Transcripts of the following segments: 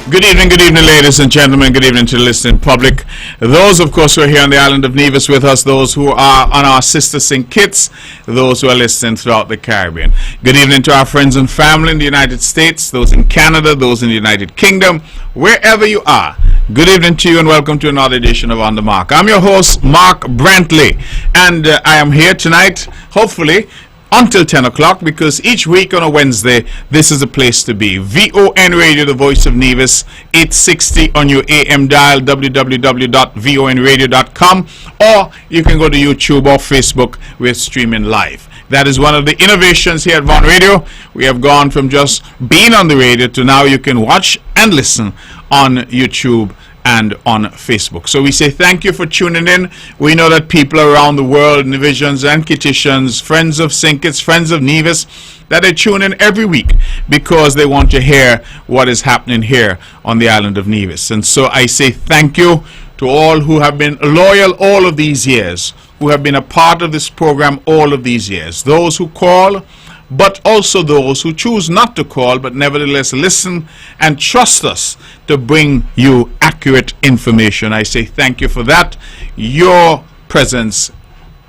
Good evening, ladies and gentlemen. Good evening to the listening public. Those, of course, who are here on the island of Nevis with us, those who are on our Sister Sing kits, those who are listening throughout the Caribbean. Good evening to our friends and family in the United States, those in Canada, those in the United Kingdom, wherever you are. Good evening to you and welcome to another edition of On the Mark. I'm your host, Mark Brantley, and I am here tonight, hopefully, until 10 o'clock, because each week on a Wednesday, this is a place to be. VON Radio, the voice of Nevis, 860 on your AM dial, www.vonradio.com, or you can go to YouTube or Facebook. We're streaming live. That is one of the innovations here at VON Radio. We have gone from just being on the radio to now you can watch and listen on YouTube and on Facebook. So we say thank you for tuning in. We know that people around the world, Nevisians and Kititians, friends of Sinkits, friends of Nevis, that they tune in every week because they want to hear what is happening here on the island of Nevis. And so I say thank you to all who have been loyal all of these years, who have been a part of this program all of these years. Those who call, but also those who choose not to call, but nevertheless listen and trust us to bring you accurate information. I say thank you for that. Your presence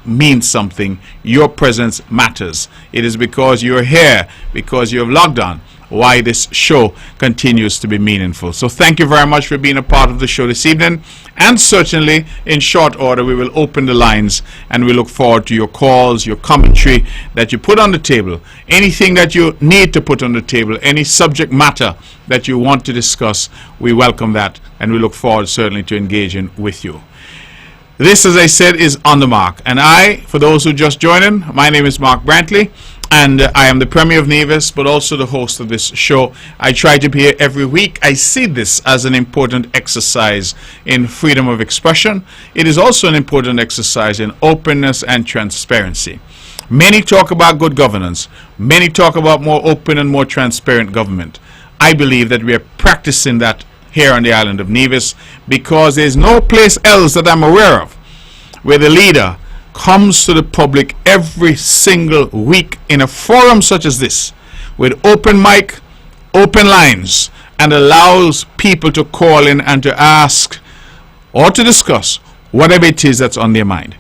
means something. Your presence matters. It is because you're here, because you have logged on, why this show continues to be meaningful. So thank you very much for being a part of the show this evening, and certainly in short order we will open the lines and we look forward to your calls, your commentary that you put on the table, anything that you need to put on the table, any subject matter that you want to discuss. We welcome that and we look forward certainly to engaging with you. This, as I said, is On the Mark, and I, for those who just joined in, my name is Mark Brantley, and I am the Premier of Nevis, but also the host of this show. I try to be here every week. I see this as an important exercise in freedom of expression. It is also an important exercise in openness and transparency. Many talk about good governance. Many talk about more open and more transparent government. I believe that we are practicing that here on the island of Nevis, because there is no place else that I'm aware of where the leader comes to the public every single week in a forum such as this with open mic, open lines, and allows people to call in and to ask or to discuss whatever it is that's on their mind.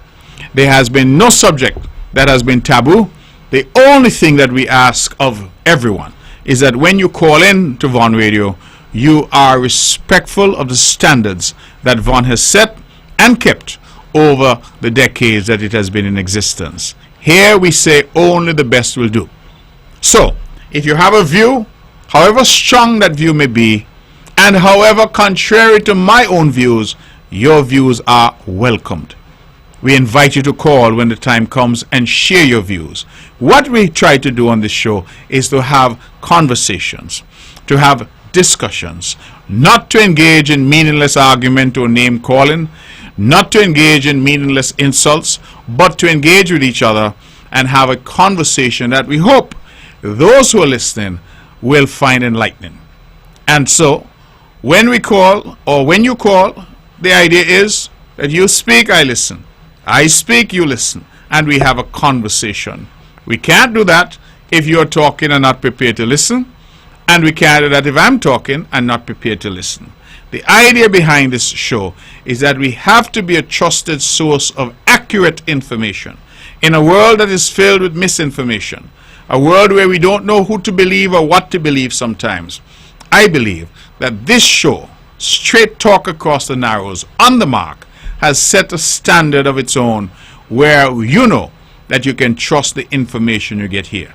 There has been no subject that has been taboo. The only thing that we ask of everyone is that when you call in to VON Radio, you are respectful of the standards that VON has set and kept over the decades that it has been in existence. Here we say only the best will do. So, if you have a view, however strong that view may be, and however contrary to my own views, your views are welcomed. We invite you to call when the time comes and share your views. What we try to do on this show is to have conversations, to have discussions, not to engage in meaningless argument or name calling, not to engage in meaningless insults, but to engage with each other and have a conversation that we hope those who are listening will find enlightening. And so, when we call, or when you call, the idea is that you speak, I listen. I speak, you listen. And we have a conversation. We can't do that if you're talking and not prepared to listen. And we can't do that if I'm talking and not prepared to listen. The idea behind this show is that we have to be a trusted source of accurate information in a world that is filled with misinformation, a world where we don't know who to believe or what to believe sometimes. I believe that this show, Straight Talk Across the Narrows, On the Mark, has set a standard of its own where you know that you can trust the information you get here.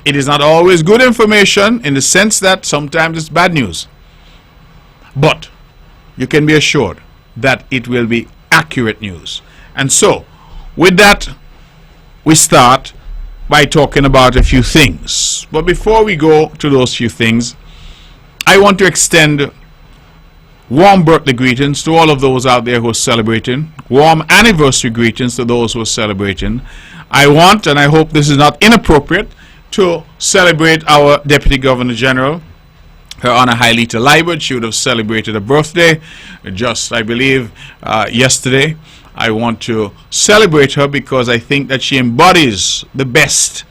It is not always good information in the sense that sometimes it's bad news. But you can be assured that it will be accurate news. And so, with that, we start by talking about a few things. But before we go to those few things, I want to extend warm birthday greetings to all of those out there who are celebrating. Warm anniversary greetings to those who are celebrating. I want, and I hope this is not inappropriate, to celebrate our Deputy Governor General, Her Honor Hailita Liebert. She would have celebrated a birthday just, I believe, yesterday. I want to celebrate her because I think that she embodies the best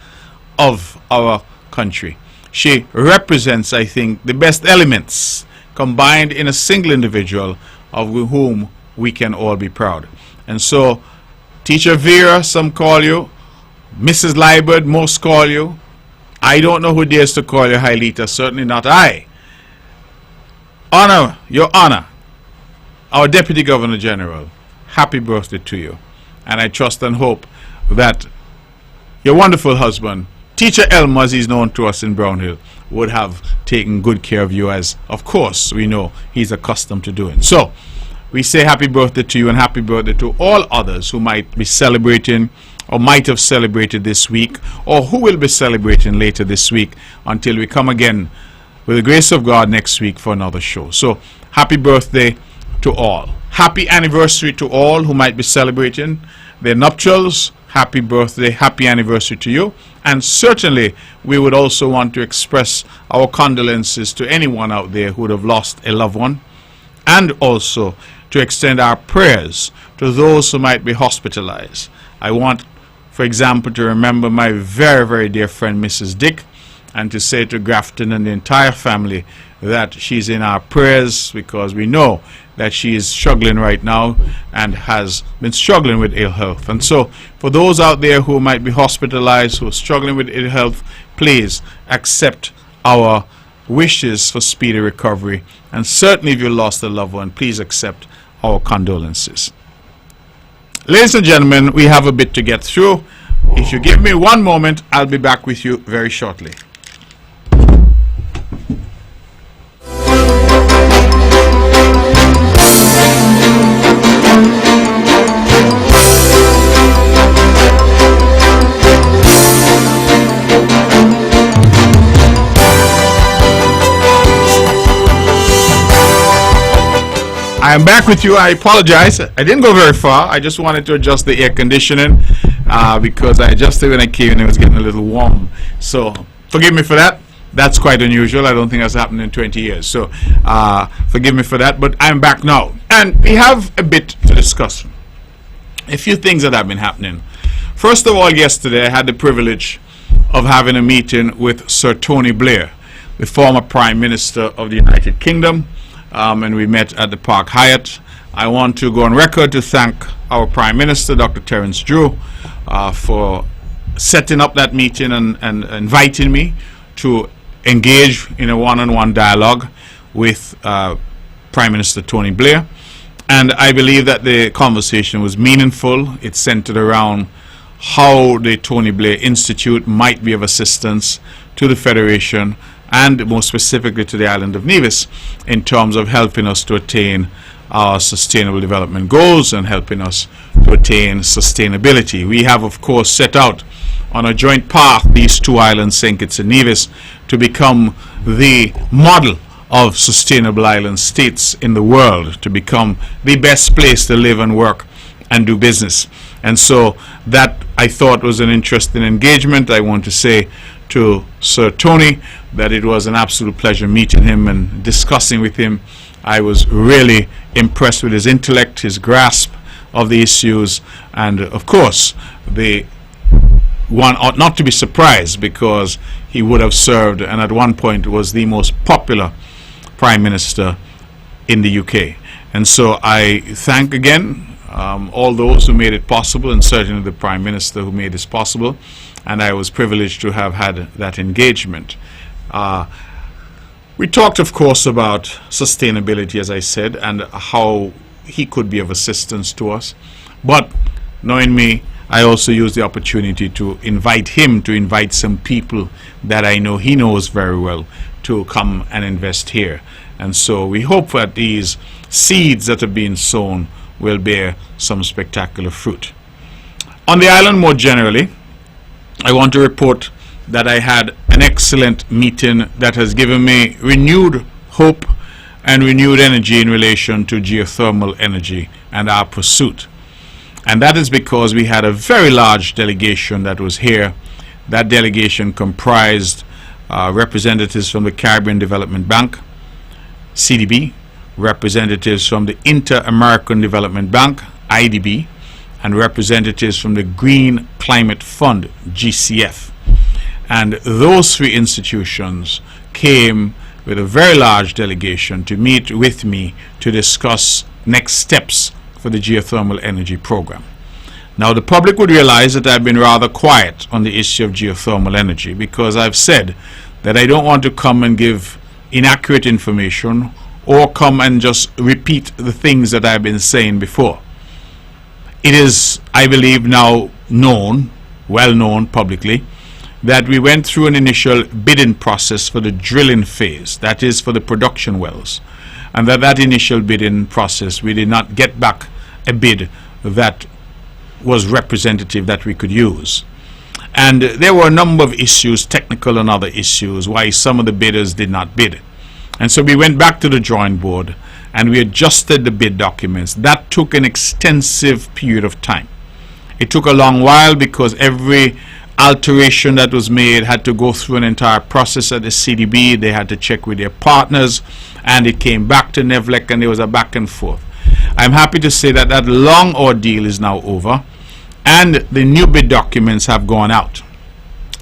of our country. She represents, I think, the best elements combined in a single individual of whom we can all be proud. And so, Teacher Vera, some call you. Mrs. Liebert, most call you. I don't know who dares to call you Hylita, certainly not I. Honor, Your Honor, our Deputy Governor General, happy birthday to you. And I trust and hope that your wonderful husband, Teacher Elmo, as he's known to us in Brownhill, would have taken good care of you, as, of course, we know he's accustomed to doing. So, we say happy birthday to you and happy birthday to all others who might be celebrating or might have celebrated this week or who will be celebrating later this week until we come again with the grace of God next week for another show. So, happy birthday to all. Happy anniversary to all who might be celebrating their nuptials. Happy birthday, happy anniversary to you. And certainly we would also want to express our condolences to anyone out there who would have lost a loved one, and also to extend our prayers to those who might be hospitalized. I want, for example, to remember my very, very dear friend Mrs. Dick, and to say to Grafton and the entire family that she's in our prayers, because we know that she is struggling right now and has been struggling with ill health. And so for those out there who might be hospitalized, who are struggling with ill health, please accept our wishes for speedy recovery. And certainly if you lost a loved one, please accept our condolences. Ladies and gentlemen, we have a bit to get through. If you give me one moment, I'll be back with you very shortly. I am back with you. I apologize. I didn't go very far. I just wanted to adjust the air conditioning because I adjusted when I came and it was getting a little warm. So forgive me for that. That's quite unusual. I don't think that's happened in 20 years. So forgive me for that. But I'm back now. And we have a bit to discuss. A few things that have been happening. First of all, yesterday I had the privilege of having a meeting with Sir Tony Blair, the former Prime Minister of the United Kingdom. And we met at the Park Hyatt. I want to go on record to thank our Prime Minister, Dr. Terence Drew, for setting up that meeting and inviting me to engage in a one-on-one dialogue with Prime Minister Tony Blair. And I believe that the conversation was meaningful. It centered around how the Tony Blair Institute might be of assistance to the Federation, and more specifically to the island of Nevis, in terms of helping us to attain our sustainable development goals and helping us to attain sustainability. We have, of course, set out on a joint path, these two islands, St. Kitts and Nevis, to become the model of sustainable island states in the world, to become the best place to live and work and do business. And so that, I thought, was an interesting engagement. I want to say to Sir Tony that it was an absolute pleasure meeting him and discussing with him. I was really impressed with his intellect, his grasp of the issues, and of course one ought not to be surprised, because he would have served and at one point was the most popular Prime Minister in the UK. And so I thank again all those who made it possible, and certainly the Prime Minister who made this possible. And I was privileged to have had that engagement. We talked, of course, about sustainability, as I said, and how he could be of assistance to us. But knowing me, I also used the opportunity to invite him to invite some people that I know he knows very well to come and invest here. And so we hope that these seeds that are being sown will bear some spectacular fruit. On the island more generally, I want to report that I had an excellent meeting that has given me renewed hope and renewed energy in relation to geothermal energy and our pursuit. And that is because we had a very large delegation that was here. That delegation comprised representatives from the Caribbean Development Bank, CDB, representatives from the Inter-American Development Bank, IDB, and representatives from the Green Climate Fund, GCF. And those three institutions came with a very large delegation to meet with me to discuss next steps for the geothermal energy program. Now, the public would realize that I've been rather quiet on the issue of geothermal energy because I've said that I don't want to come and give inaccurate information or come and just repeat the things that I've been saying before. It is, I believe, now known, well known publicly, that we went through an initial bidding process for the drilling phase, that is for the production wells, and that initial bidding process we did not get back a bid that was representative that we could use. And there were a number of issues, technical and other issues, why some of the bidders did not bid. And so we went back to the drawing board and we adjusted the bid documents. That took an extensive period of time. It took a long while because every alteration that was made had to go through an entire process at the CDB. They had to check with their partners, and it came back to NEVLEC, and there was a back and forth. I'm happy to say that that long ordeal is now over, and the new bid documents have gone out.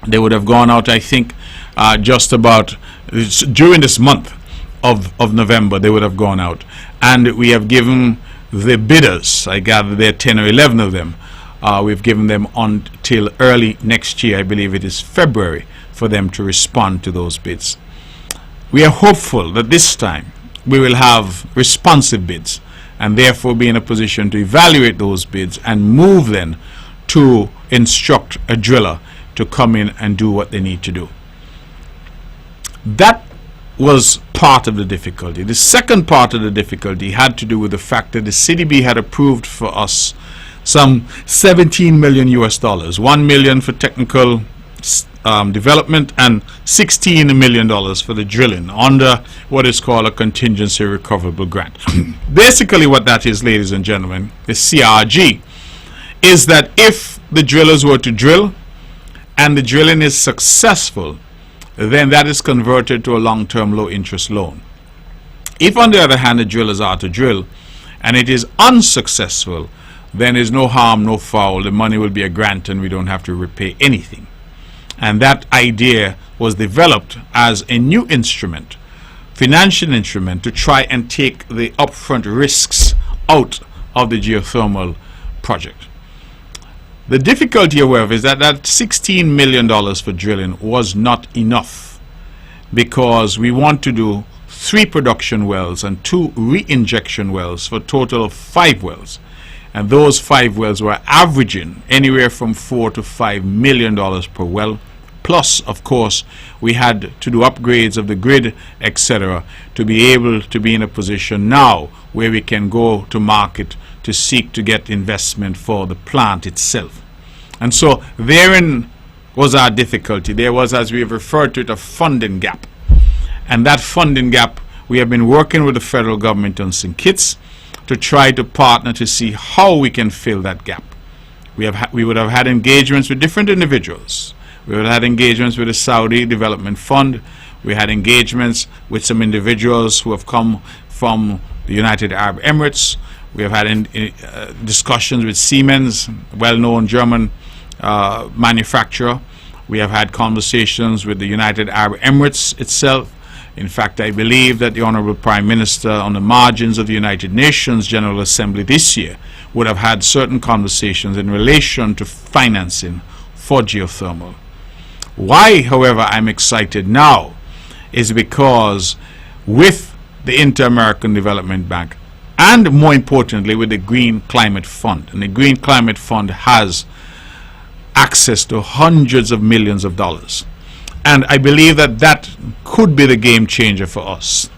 They would have gone out, I think, just about during this month of November. They would have gone out, and we have given the bidders, I gather there are 10 or 11 of them, we've given them until early next year, I believe it is February, for them to respond to those bids. We are hopeful that this time we will have responsive bids and therefore be in a position to evaluate those bids and move then to instruct a driller to come in and do what they need to do. That was part of the difficulty. The second part of the difficulty had to do with the fact that the CDB had approved for us some 17 million US dollars, 1 million for technical development and $16 million for the drilling under what is called a contingency recoverable grant. Basically what that is, ladies and gentlemen, the CRG, is that if the drillers were to drill and the drilling is successful, then that is converted to a long-term low-interest loan. If, on the other hand, the drillers are to drill and it is unsuccessful, then there's no harm, no foul. The money will be a grant and we don't have to repay anything. And that idea was developed as a new instrument, financial instrument, to try and take the upfront risks out of the geothermal project. The difficulty, however, is that that $16 million for drilling was not enough, because we want to do 3 production wells and 2 re-injection wells for a total of 5 wells. And those 5 wells were averaging anywhere from $4 to $5 million per well. Plus, of course, we had to do upgrades of the grid, etc., to be able to be in a position now where we can go to market to seek to get investment for the plant itself. And so therein was our difficulty. There was, as we have referred to it, a funding gap. And that funding gap, we have been working with the federal government on St. Kitts to try to partner to see how we can fill that gap. We would have had engagements with different individuals. We would have had engagements with the Saudi Development Fund. We had engagements with some individuals who have come from the United Arab Emirates. We have had discussions with Siemens, well-known German manufacturer. We have had conversations with the United Arab Emirates itself. In fact, I believe that the Honorable Prime Minister, on the margins of the United Nations General Assembly this year, would have had certain conversations in relation to financing for geothermal. Why, however, I'm excited now is because with the Inter-American Development Bank, and more importantly with the Green Climate Fund, and the Green Climate Fund has access to hundreds of millions of dollars, and I believe that that could be the game changer for us.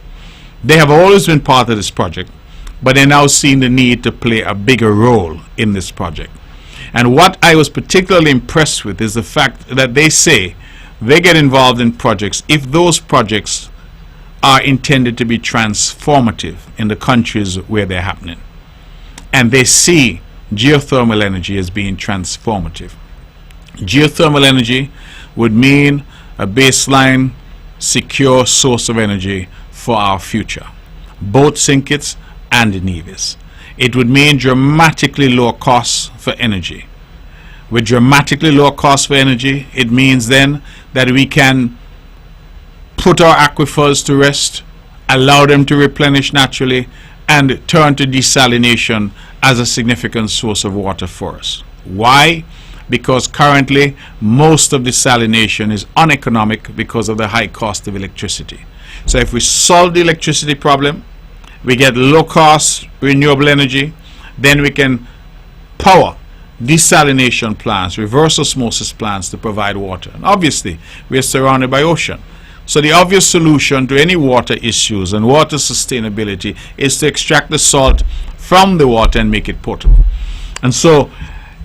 They have always been part of this project, but they're now seeing the need to play a bigger role in this project. And what I was particularly impressed with is the fact that they say they get involved in projects if those projects are intended to be transformative in the countries where they're happening. And they see geothermal energy as being transformative. Geothermal energy would mean a baseline, secure source of energy for our future, both St. Kitts and Nevis. It would mean dramatically lower costs for energy. With dramatically lower costs for energy, it means then that we can put our aquifers to rest, allow them to replenish naturally, and turn to desalination as a significant source of water for us. Why? Because currently most of desalination is uneconomic because of the high cost of electricity. So if we solve the electricity problem, we get low cost renewable energy, then we can power desalination plants, reverse osmosis plants to provide water. And obviously we are surrounded by ocean. So the obvious solution to any water issues and water sustainability is to extract the salt from the water and make it potable. And so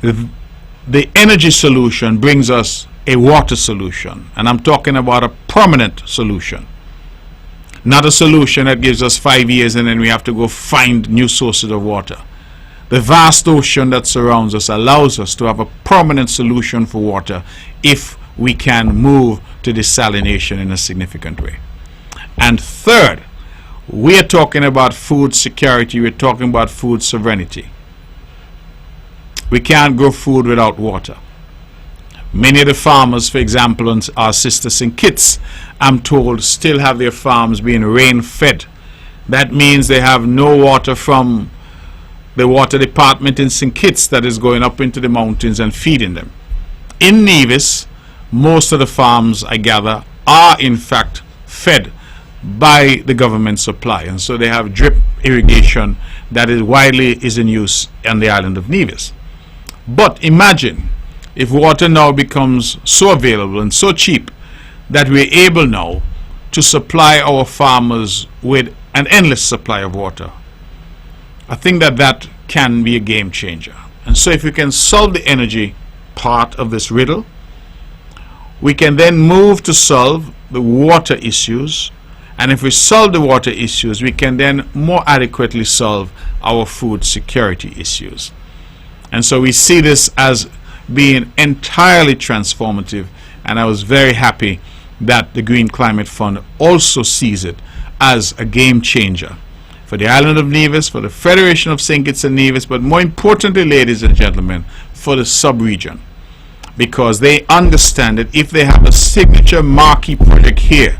the energy solution brings us a water solution, and I'm talking about a permanent solution, not a solution that gives us 5 years and then we have to go find new sources of water. The vast ocean that surrounds us allows us to have a permanent solution for water if we can move to desalination in a significant way. And third, we are talking about food security, we're talking about food sovereignty. We can't grow food without water. Many of the farmers, for example, in our sister St. Kitts, I'm told, still have their farms being rain fed. That means they have no water from the water department in St. Kitts that is going up into the mountains and feeding them. In Nevis, most of the farms, I gather, are in fact fed by the government supply, and so they have drip irrigation that is widely in use on the island of Nevis. But imagine if water now becomes so available and so cheap that we're able now to supply our farmers with an endless supply of water. I think that that can be a game changer. And so if we can solve the energy part of this riddle, we can then move to solve the water issues. And if we solve the water issues, we can then more adequately solve our food security issues. And so we see this as being entirely transformative, and I was very happy that the Green Climate Fund also sees it as a game changer for the island of Nevis, for the Federation of St. Kitts and Nevis, but more importantly, ladies and gentlemen, for the sub-region, because they understand that if they have a signature marquee project here,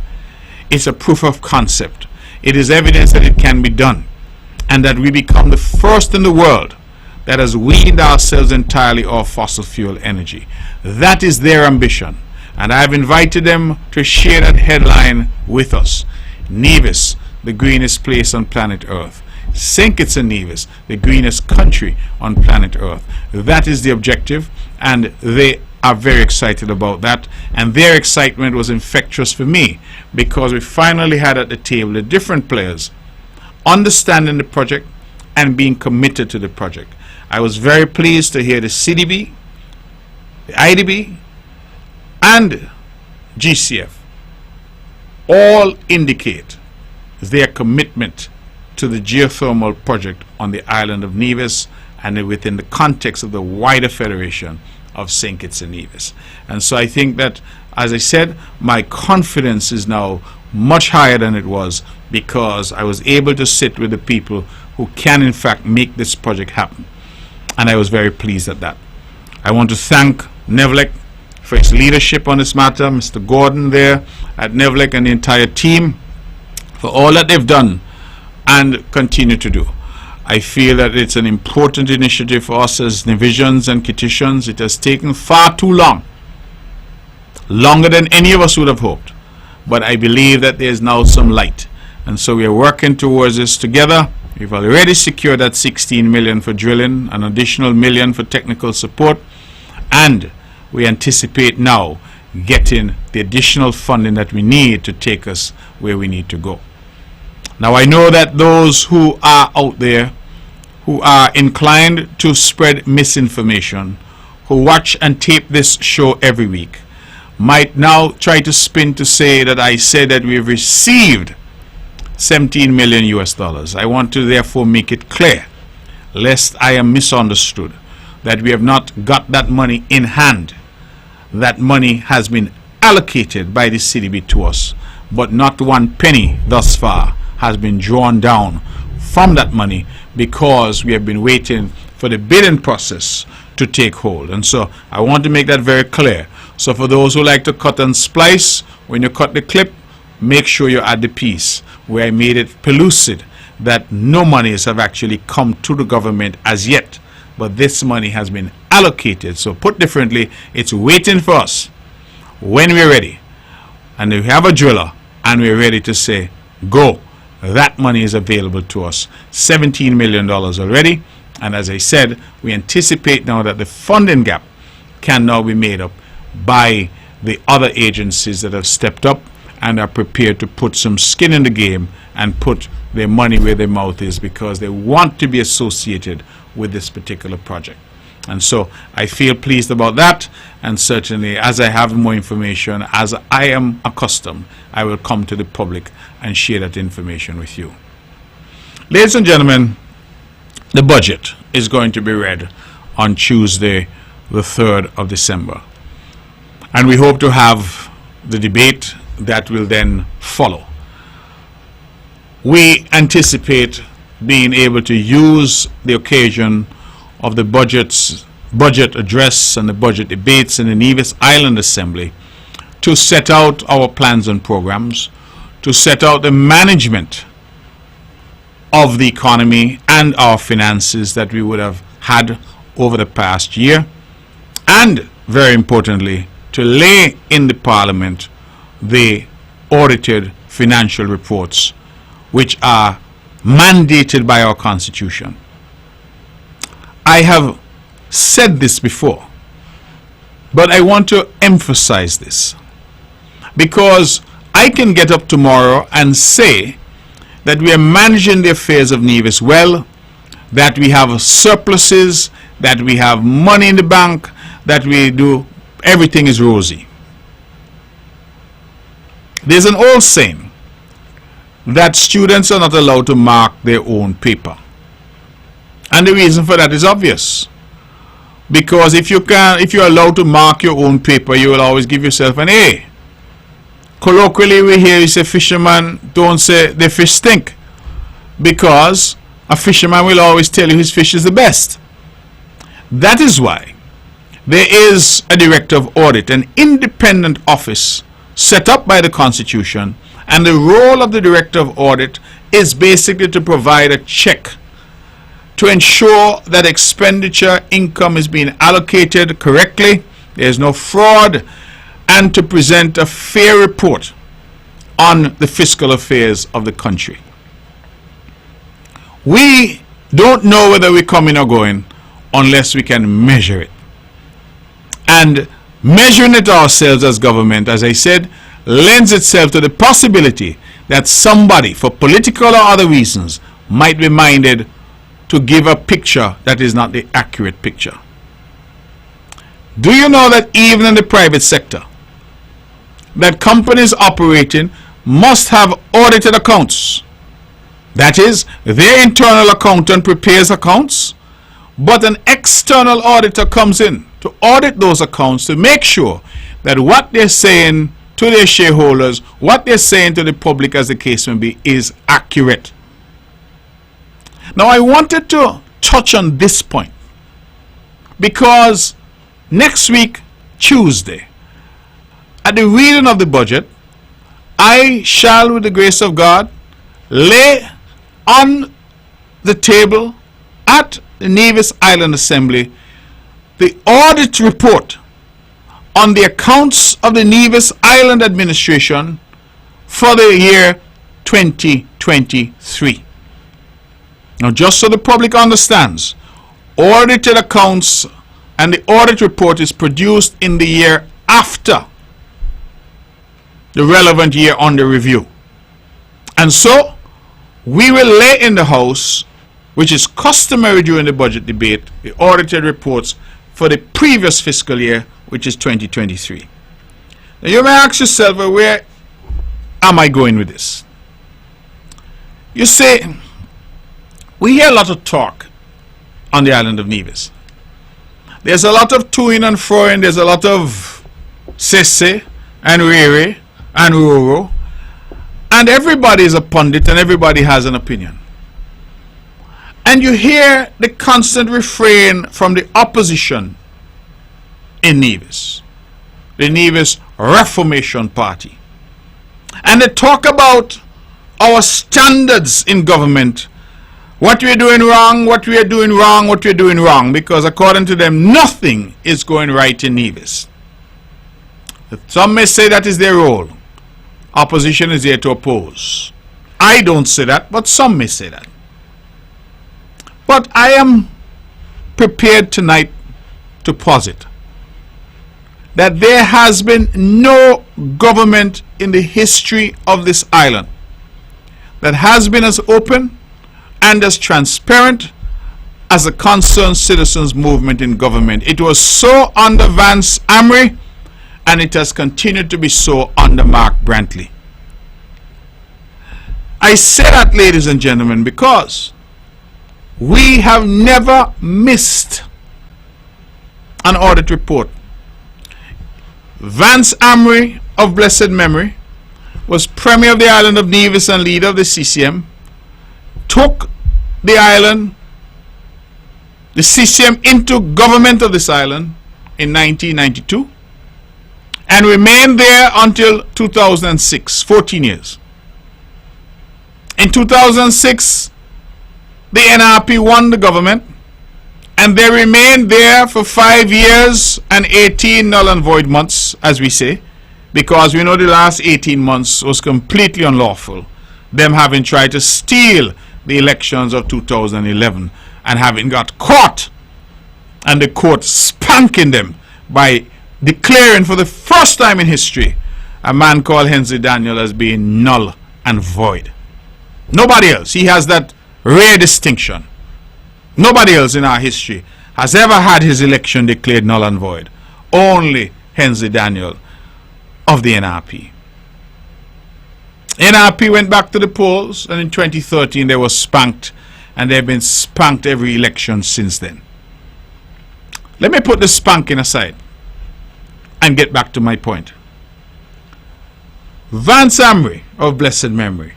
it's a proof of concept. It is evidence that it can be done, and that we become the first in the world that has weaned ourselves entirely off fossil fuel energy. That is their ambition, and I've invited them to share that headline with us. Nevis, the greenest place on planet Earth. St. Kitts and Nevis, the greenest country on planet Earth. That is the objective, and they are very excited about that, and their excitement was infectious for me, because we finally had at the table the different players understanding the project and being committed to the project. I was very pleased to hear the CDB, the IDB, and GCF all indicate their commitment to the geothermal project on the island of Nevis and within the context of the wider Federation of St. Kitts and Nevis. And so I think that, as I said, my confidence is now much higher than it was, because I was able to sit with the people who can in fact make this project happen. And I was very pleased at that. I want to thank NEVLEC for its leadership on this matter, Mr. Gordon there at NEVLEC and the entire team for all that they've done and continue to do. I feel that it's an important initiative for us as Nevisians and Kittitians. It has taken far too long, longer than any of us would have hoped, but I believe that there's now some light, and so we are working towards this together. We've already secured that 16 million for drilling, an additional million for technical support, and we anticipate now getting the additional funding that we need to take us where we need to go. Now, I know that those who are out there who are inclined to spread misinformation, who watch and tape this show every week, might now try to spin to say that I said that we've received 17 million US dollars. I want to therefore make it clear, lest I am misunderstood, that we have not got that money in hand. That money has been allocated by the CDB to us, but not one penny thus far has been drawn down from that money, because we have been waiting for the bidding process to take hold. And so I want to make that very clear. So for those who like to cut and splice, when you cut the clip, make sure you add the piece where I made it pellucid that no monies have actually come to the government as yet, but this money has been allocated. So put differently, it's waiting for us when we're ready and we have a driller and we're ready to say go. That money is available to us, $17 million already, and as I said, we anticipate now that the funding gap can now be made up by the other agencies that have stepped up and are prepared to put some skin in the game and put their money where their mouth is, because they want to be associated with this particular project. And so I feel pleased about that, and certainly as I have more information, as I am accustomed, I will come to the public and share that information with you. Ladies and gentlemen, the budget is going to be read on Tuesday, the 3rd of December. And we hope to have the debate that will then follow. We anticipate being able to use the occasion of the budget address and the budget debates in the Nevis Island Assembly to set out our plans and programs, to set out the management of the economy and our finances that we would have had over the past year, and very importantly, to lay in the Parliament the audited financial reports which are mandated by our Constitution. I have said this before, but I want to emphasize this, because I can get up tomorrow and say that we are managing the affairs of Nevis well, that we have surpluses, that we have money in the bank, that we do, everything is rosy. There's an old saying that students are not allowed to mark their own paper. And the reason for that is obvious. Because if you're allowed to mark your own paper, you will always give yourself an A. Colloquially, we hear you say fisherman don't say the fish stink, because a fisherman will always tell you his fish is the best. That is why there is a director of audit, an independent office set up by the Constitution, and the role of the director of audit is basically to provide a check to ensure that expenditure income is being allocated correctly, there is no fraud, and to present a fair report on the fiscal affairs of the country. We don't know whether we're coming or going unless we can measure it. And measuring it ourselves as government, as I said, lends itself to the possibility that somebody, for political or other reasons, might be minded to give a picture that is not the accurate picture. Do you know that even in the private sector, that companies operating must have audited accounts? That is, their internal accountant prepares accounts, but an external auditor comes in to audit those accounts to make sure that what they're saying to their shareholders, what they're saying to the public, as the case may be, is accurate. Now, I wanted to touch on this point because next week, Tuesday, at the reading of the budget, I shall, with the grace of God, lay on the table at the Nevis Island Assembly the audit report on the accounts of the Nevis Island Administration for the year 2023. Now, just so the public understands, audited accounts and the audit report is produced in the year after the relevant year under review. And so, we will lay in the House, which is customary during the budget debate, the audited reports for the previous fiscal year, which is 2023. Now, you may ask yourself, well, where am I going with this? You say, we hear a lot of talk on the island of Nevis. There's a lot of toing and froing, there's a lot of sese and rere and roro, and everybody is a pundit and everybody has an opinion. And you hear the constant refrain from the opposition in Nevis, the Nevis Reformation Party, And they talk about our standards in government, what we are doing wrong, what we are doing wrong, what we are doing wrong, because according to them, nothing is going right in Nevis. Some may say that is their role. Opposition is here to oppose. I don't say that, but some may say that. But I am prepared tonight to posit that there has been no government in the history of this island that has been as open and as transparent as the Concerned Citizens Movement in government. It was so under Vance Amry, and it has continued to be so under Mark Brantley. I say that, ladies and gentlemen, because we have never missed an audit report. Vance Amry, of blessed memory, was Premier of the island of Nevis and leader of the CCM, took the island, the CCM, into government of this island in 1992 and remained there until 2006, 14 years. In 2006, the NRP won the government, and they remained there for 5 years and 18 null and void months, as we say, because we know the last 18 months was completely unlawful, them having tried to steal the elections of 2011 and having got caught, and the court spanking them by declaring for the first time in history a man called Hensley Daniel as being null and void. Nobody else. He has that rare distinction. Nobody else in our history has ever had his election declared null and void. Only Hensley Daniel of the NRP. NRP went back to the polls, and in 2013 they were spanked, and they've been spanked every election since then. Let me put the spanking aside and get back to my point. Vance Amry, of blessed memory,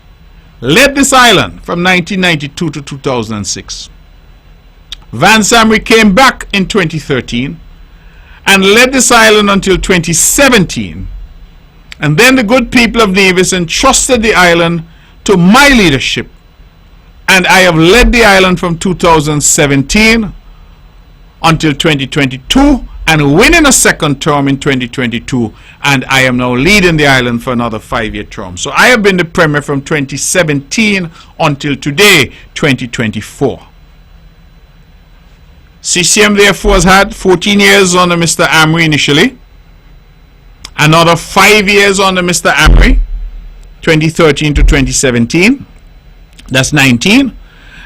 led this island from 1992 to 2006. Vance Amry came back in 2013 and led this island until 2017. And then the good people of Nevis entrusted the island to my leadership. And I have led the island from 2017 until 2022 and winning a second term in 2022. And I am now leading the island for another 5-year term. So I have been the Premier from 2017 until today, 2024. CCM therefore has had 14 years under Mr. Amry initially, another 5 years under Mr. Amry, 2013 to 2017, that's 19,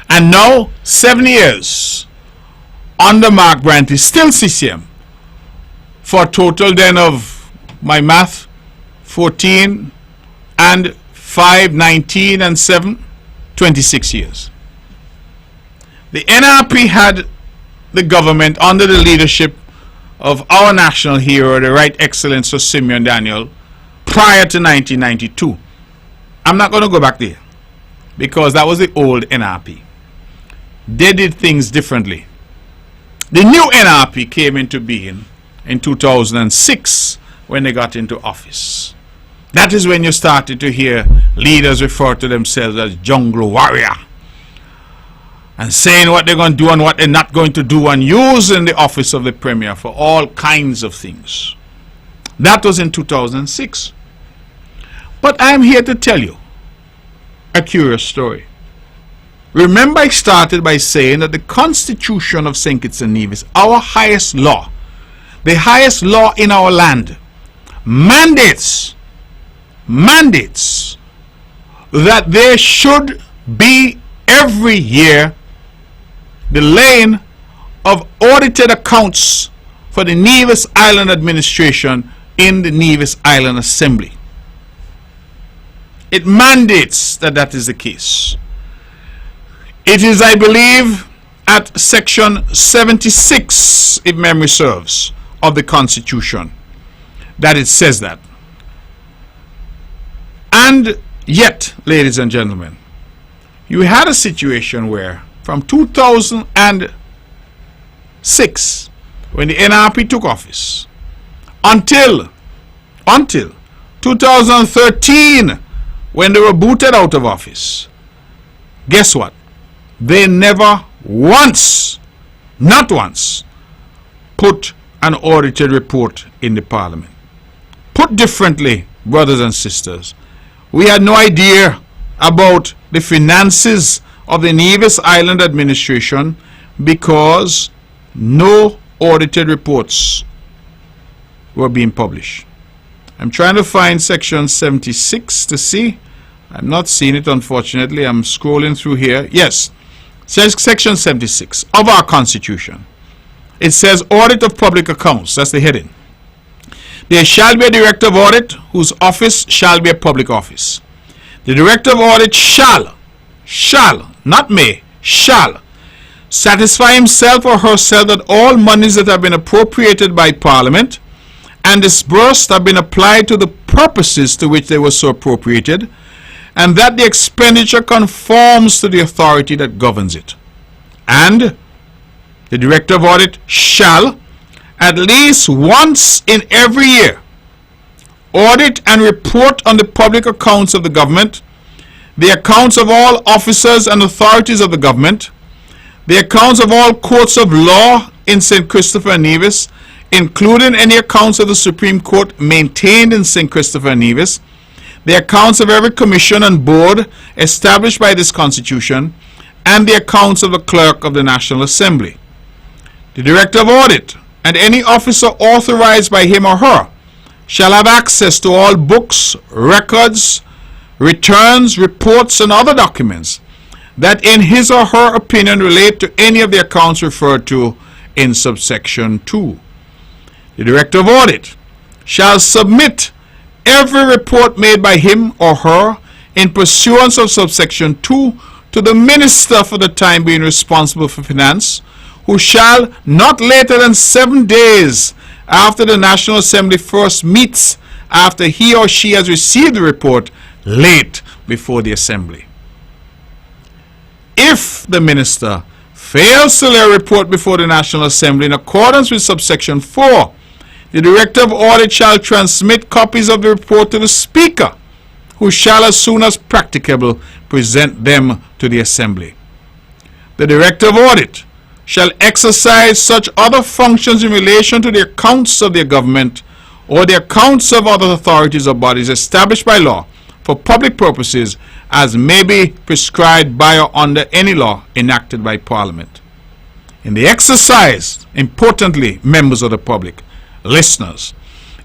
and now 7 years under Mark Brantley, still CCM, for a total then of, my math, 14 and 5, 19 and 7, 26 years. The NRP had the government under the leadership of our national hero, the Right Excellent Sir Simeon Daniel, prior to 1992. I'm not going to go back there, because that was the old NRP. They did things differently. The new NRP came into being in 2006 when they got into office. That is when you started to hear leaders refer to themselves as jungle warrior, and saying what they're going to do and what they're not going to do, and using the office of the Premier for all kinds of things. That was in 2006. But I'm here to tell you a curious story. Remember, I started by saying that the Constitution of St. Kitts and Nevis, our highest law, the highest law in our land, mandates that there should be every year the laying of audited accounts for the Nevis Island administration in the Nevis Island Assembly. It mandates that that is the case. It is, I believe, at section 76, if memory serves, of the Constitution that it says that. And yet, ladies and gentlemen, you had a situation where from 2006, when the NRP took office, until 2013, when they were booted out of office, guess what? They never once, not once, put an audited report in the Parliament. Put differently, brothers and sisters, we had no idea about the finances of the Nevis Island administration because no audited reports were being published. I'm trying to find section 76 to see. I'm not seeing it, unfortunately. I'm scrolling through here. Yes, says section 76 of our Constitution. It says audit of public accounts. That's the heading. There shall be a director of audit whose office shall be a public office. The director of audit shall, not may, shall satisfy himself or herself that all monies that have been appropriated by Parliament and disbursed have been applied to the purposes to which they were so appropriated, and that the expenditure conforms to the authority that governs it. And the director of audit shall, at least once in every year, audit and report on the public accounts of the government, the accounts of all officers and authorities of the government, the accounts of all courts of law in St. Christopher and Nevis, including any accounts of the Supreme Court maintained in St. Christopher and Nevis, the accounts of every commission and board established by this Constitution, and the accounts of the Clerk of the National Assembly. The Director of Audit and any officer authorized by him or her shall have access to all books, records, returns, reports, and other documents that in his or her opinion relate to any of the accounts referred to in subsection 2. The Director of Audit shall submit every report made by him or her in pursuance of subsection 2 to the Minister for the time being responsible for finance, who shall not later than 7 days after the National Assembly first meets after he or she has received the report late before the Assembly. If the Minister fails to lay a report before the National Assembly in accordance with subsection 4, the Director of Audit shall transmit copies of the report to the Speaker, who shall as soon as practicable present them to the Assembly. The Director of Audit shall exercise such other functions in relation to the accounts of their government or the accounts of other authorities or bodies established by law for public purposes as may be prescribed by or under any law enacted by Parliament. In the exercise, importantly, members of the public, listeners,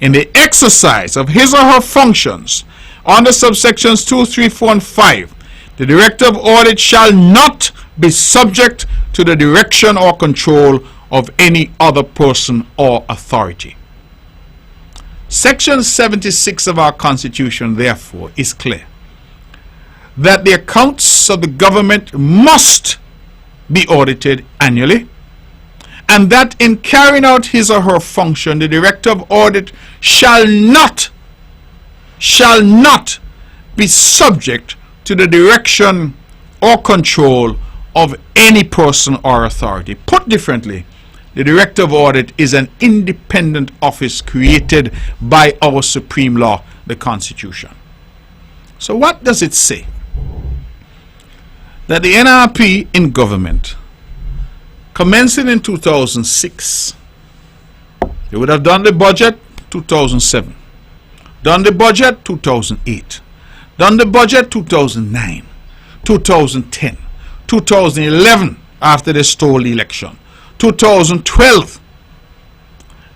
in the exercise of his or her functions under subsections 2, 3, 4, and 5, the Director of Audit shall not be subject to the direction or control of any other person or authority. Section 76 of our Constitution, therefore, is clear that the accounts of the government must be audited annually, and that in carrying out his or her function, the Director of Audit shall not be subject to the direction or control of any person or authority. Put differently, the Director of Audit is an independent office created by our supreme law, the Constitution. So what does it say? That the NRP in government, commencing in 2006, they would have done the budget 2007, done the budget 2008, done the budget 2009, 2010, 2011 after they stole the election, 2012,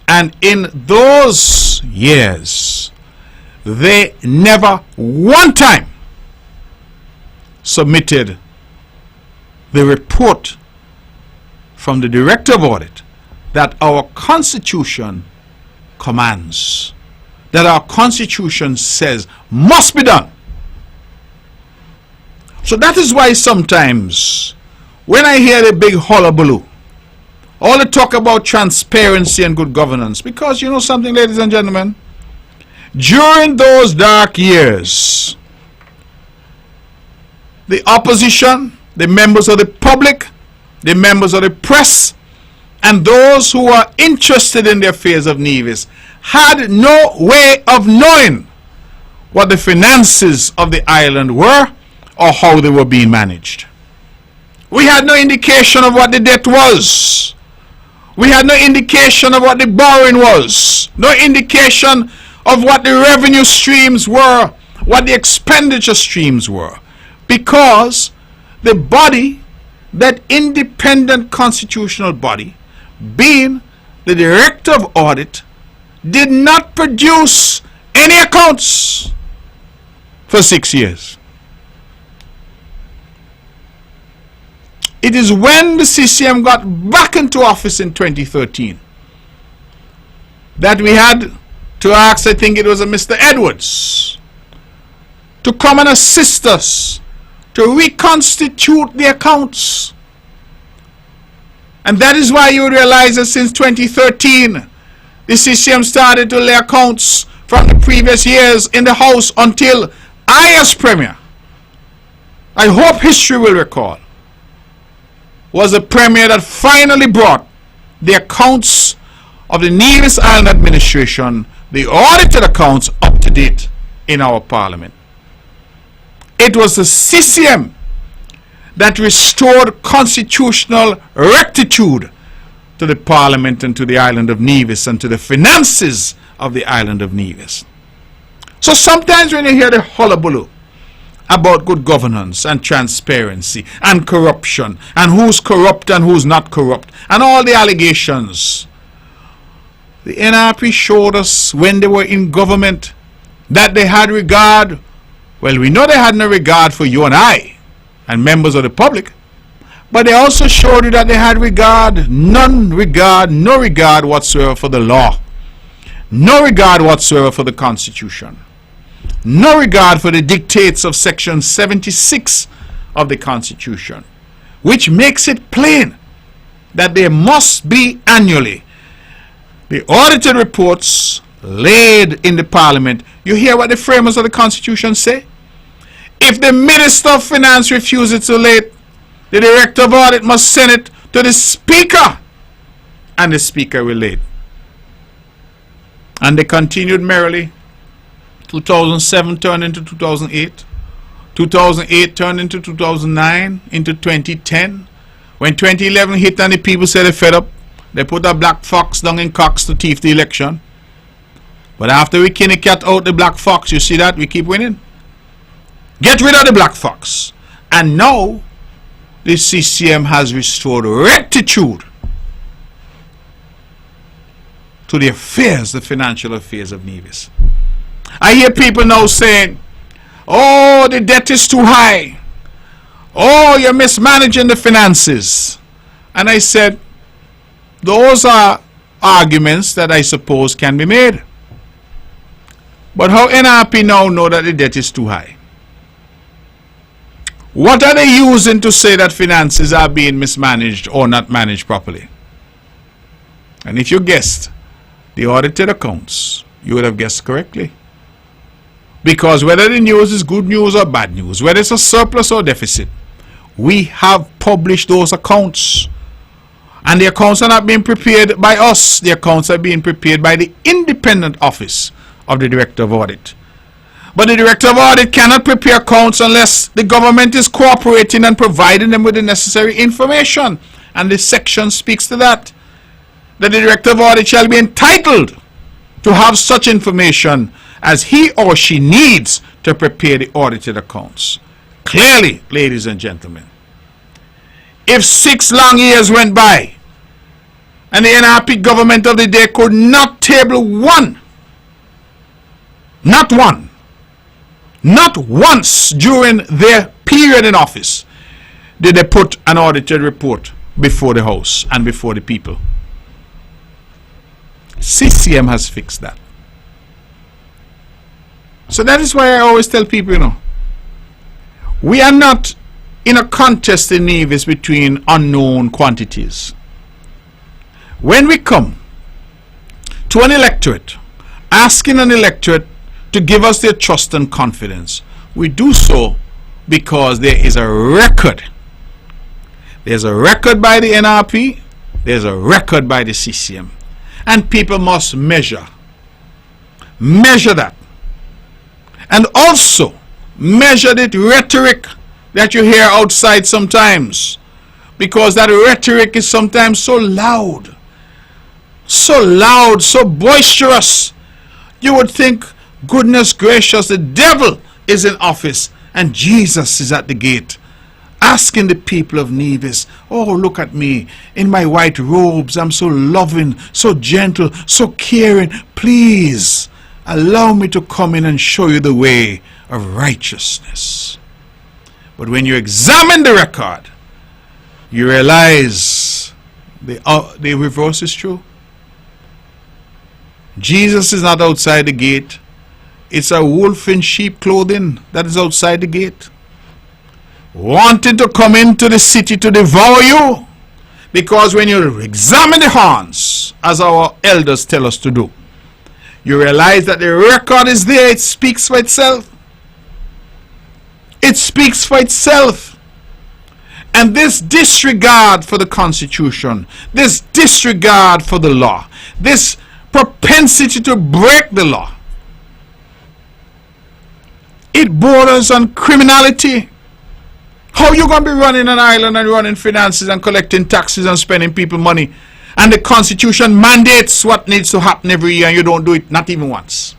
and in those years they never one time submitted the report from the Director of Audit that our Constitution commands, that our Constitution says must be done. So that is why sometimes when I hear the big hullabaloo, all the talk about transparency and good governance, because you know something, ladies and gentlemen, during those dark years, the opposition, the members of the public, the members of the press, and those who are interested in the affairs of Nevis had no way of knowing what the finances of the island were or how they were being managed. We had no indication of what the debt was. We had no indication of what the borrowing was. No indication of what the revenue streams were, what the expenditure streams were. Because the body, that independent constitutional body, being the Director of Audit, did not produce any accounts for 6 years. It is when the CCM got back into office in 2013 that we had to ask, I think it was a Mr. Edwards, to come and assist us to reconstitute the accounts. And that is why you realize that since 2013, the CCM started to lay accounts from the previous years in the House until I, as Premier, I hope history will recall, was the Premier that finally brought the accounts of the Nevis Island administration, the audited accounts, up to date in our Parliament. It was the CCM that restored constitutional rectitude to the Parliament and to the island of Nevis and to the finances of the island of Nevis. So sometimes when you hear the hullabaloo about good governance and transparency and corruption and who's corrupt and who's not corrupt and all the allegations, the NRP showed us when they were in government that they had regard. Well, we know they had no regard for you and I and members of the public, but they also showed you that they had regard, no regard whatsoever for the law, no regard whatsoever for the Constitution, no regard for the dictates of Section 76 of the Constitution, which makes it plain that there must be annually the audited reports laid in the Parliament. You hear what the framers of the Constitution say? If the Minister of Finance refuses to lay it, the Director of Audit must send it to the Speaker, and the Speaker will lay it. And they continued merrily. 2007 turned into 2008. 2008 turned into 2009, into 2010. When 2011 hit and the people said they're fed up, they put a black fox down in Cox to thief the election. But after we kill the cat out the black fox, you see that? We keep winning. Get rid of the black fox. And now, the CCM has restored rectitude to the affairs, the financial affairs of Nevis. I hear people now saying, oh, the debt is too high. Oh, you're mismanaging the finances. And I said, those are arguments that I suppose can be made. But how NRP now know that the debt is too high? What are they using to say that finances are being mismanaged or not managed properly? And if you guessed the audited accounts, you would have guessed correctly. Because whether the news is good news or bad news, whether it's a surplus or deficit, we have published those accounts. And the accounts are not being prepared by us. The accounts are being prepared by the independent office of the Director of Audit. But the Director of Audit cannot prepare accounts unless the government is cooperating and providing them with the necessary information. And this section speaks to that. That the Director of Audit shall be entitled to have such information as he or she needs to prepare the audited accounts. Clearly, ladies and gentlemen, if 6 long years went by and the NRP government of the day could not table one, not once during their period in office did they put an audited report before the House and before the people. CCM has fixed that. So that is why I always tell people, we are not in a contest in Nevis between unknown quantities. When we come to an electorate, asking an electorate to give us their trust and confidence, we do so because there is a record. There's a record by the NRP, there's a record by the CCM. And people must measure that. And also measure the rhetoric that you hear outside sometimes, because that rhetoric is sometimes so loud, so boisterous. You would think, goodness gracious, the devil is in office and Jesus is at the gate, asking the people of Nevis, oh, look at me in my white robes. I'm so loving, so gentle, so caring. Please allow me to come in and show you the way of righteousness. But when you examine the record, you realize the reverse is true. Jesus is not outside the gate. It's a wolf in sheep clothing that is outside the gate, wanting to come into the city to devour you. Because when you examine the horns, as our elders tell us to do, you realize that the record is there. It speaks for itself. It speaks for itself. And this disregard for the Constitution, this disregard for the law, this propensity to break the law, it borders on criminality. How you going to be running an island and running finances and collecting taxes and spending people money, and the Constitution mandates what needs to happen every year and you don't do it, not even once?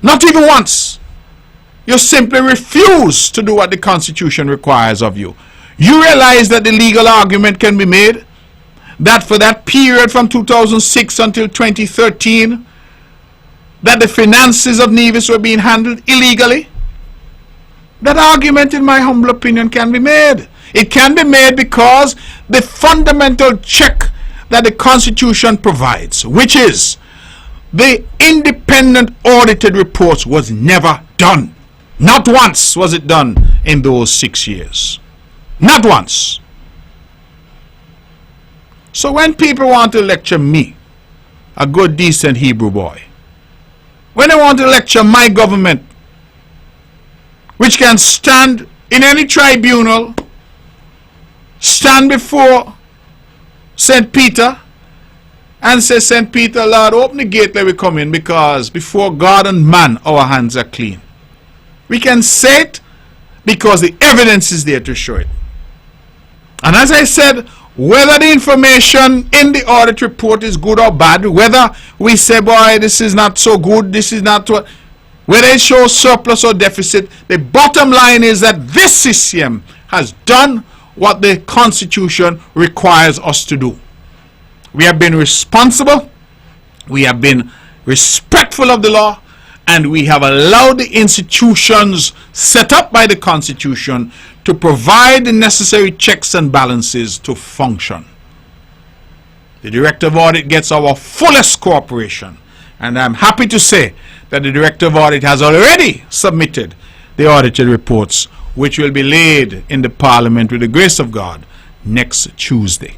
Not even once. You simply refuse to do what the Constitution requires of you. You realize that the legal argument can be made that for that period from 2006 until 2013, that the finances of Nevis were being handled illegally? That argument, in my humble opinion, can be made. It can be made because the fundamental check that the Constitution provides, which is the independent audited reports, was never done. Not once was it done in those 6 years. Not once. So when people want to lecture me, a good decent Hebrew boy, when they want to lecture my government, which can stand in any tribunal, stand before St. Peter and say, St. Peter, Lord, open the gate, let we come in, because before God and man our hands are clean. We can say it because the evidence is there to show it. And as I said, whether the information in the audit report is good or bad, whether we say, boy, this is not so good, this is not what, whether it shows surplus or deficit, the bottom line is that this CCM has done what the Constitution requires us to do. We have been responsible, we have been respectful of the law, and we have allowed the institutions set up by the Constitution to provide the necessary checks and balances to function. The Director of Audit gets our fullest cooperation, and I'm happy to say that the Director of Audit has already submitted the audited reports, which will be laid in the Parliament with the grace of God next Tuesday,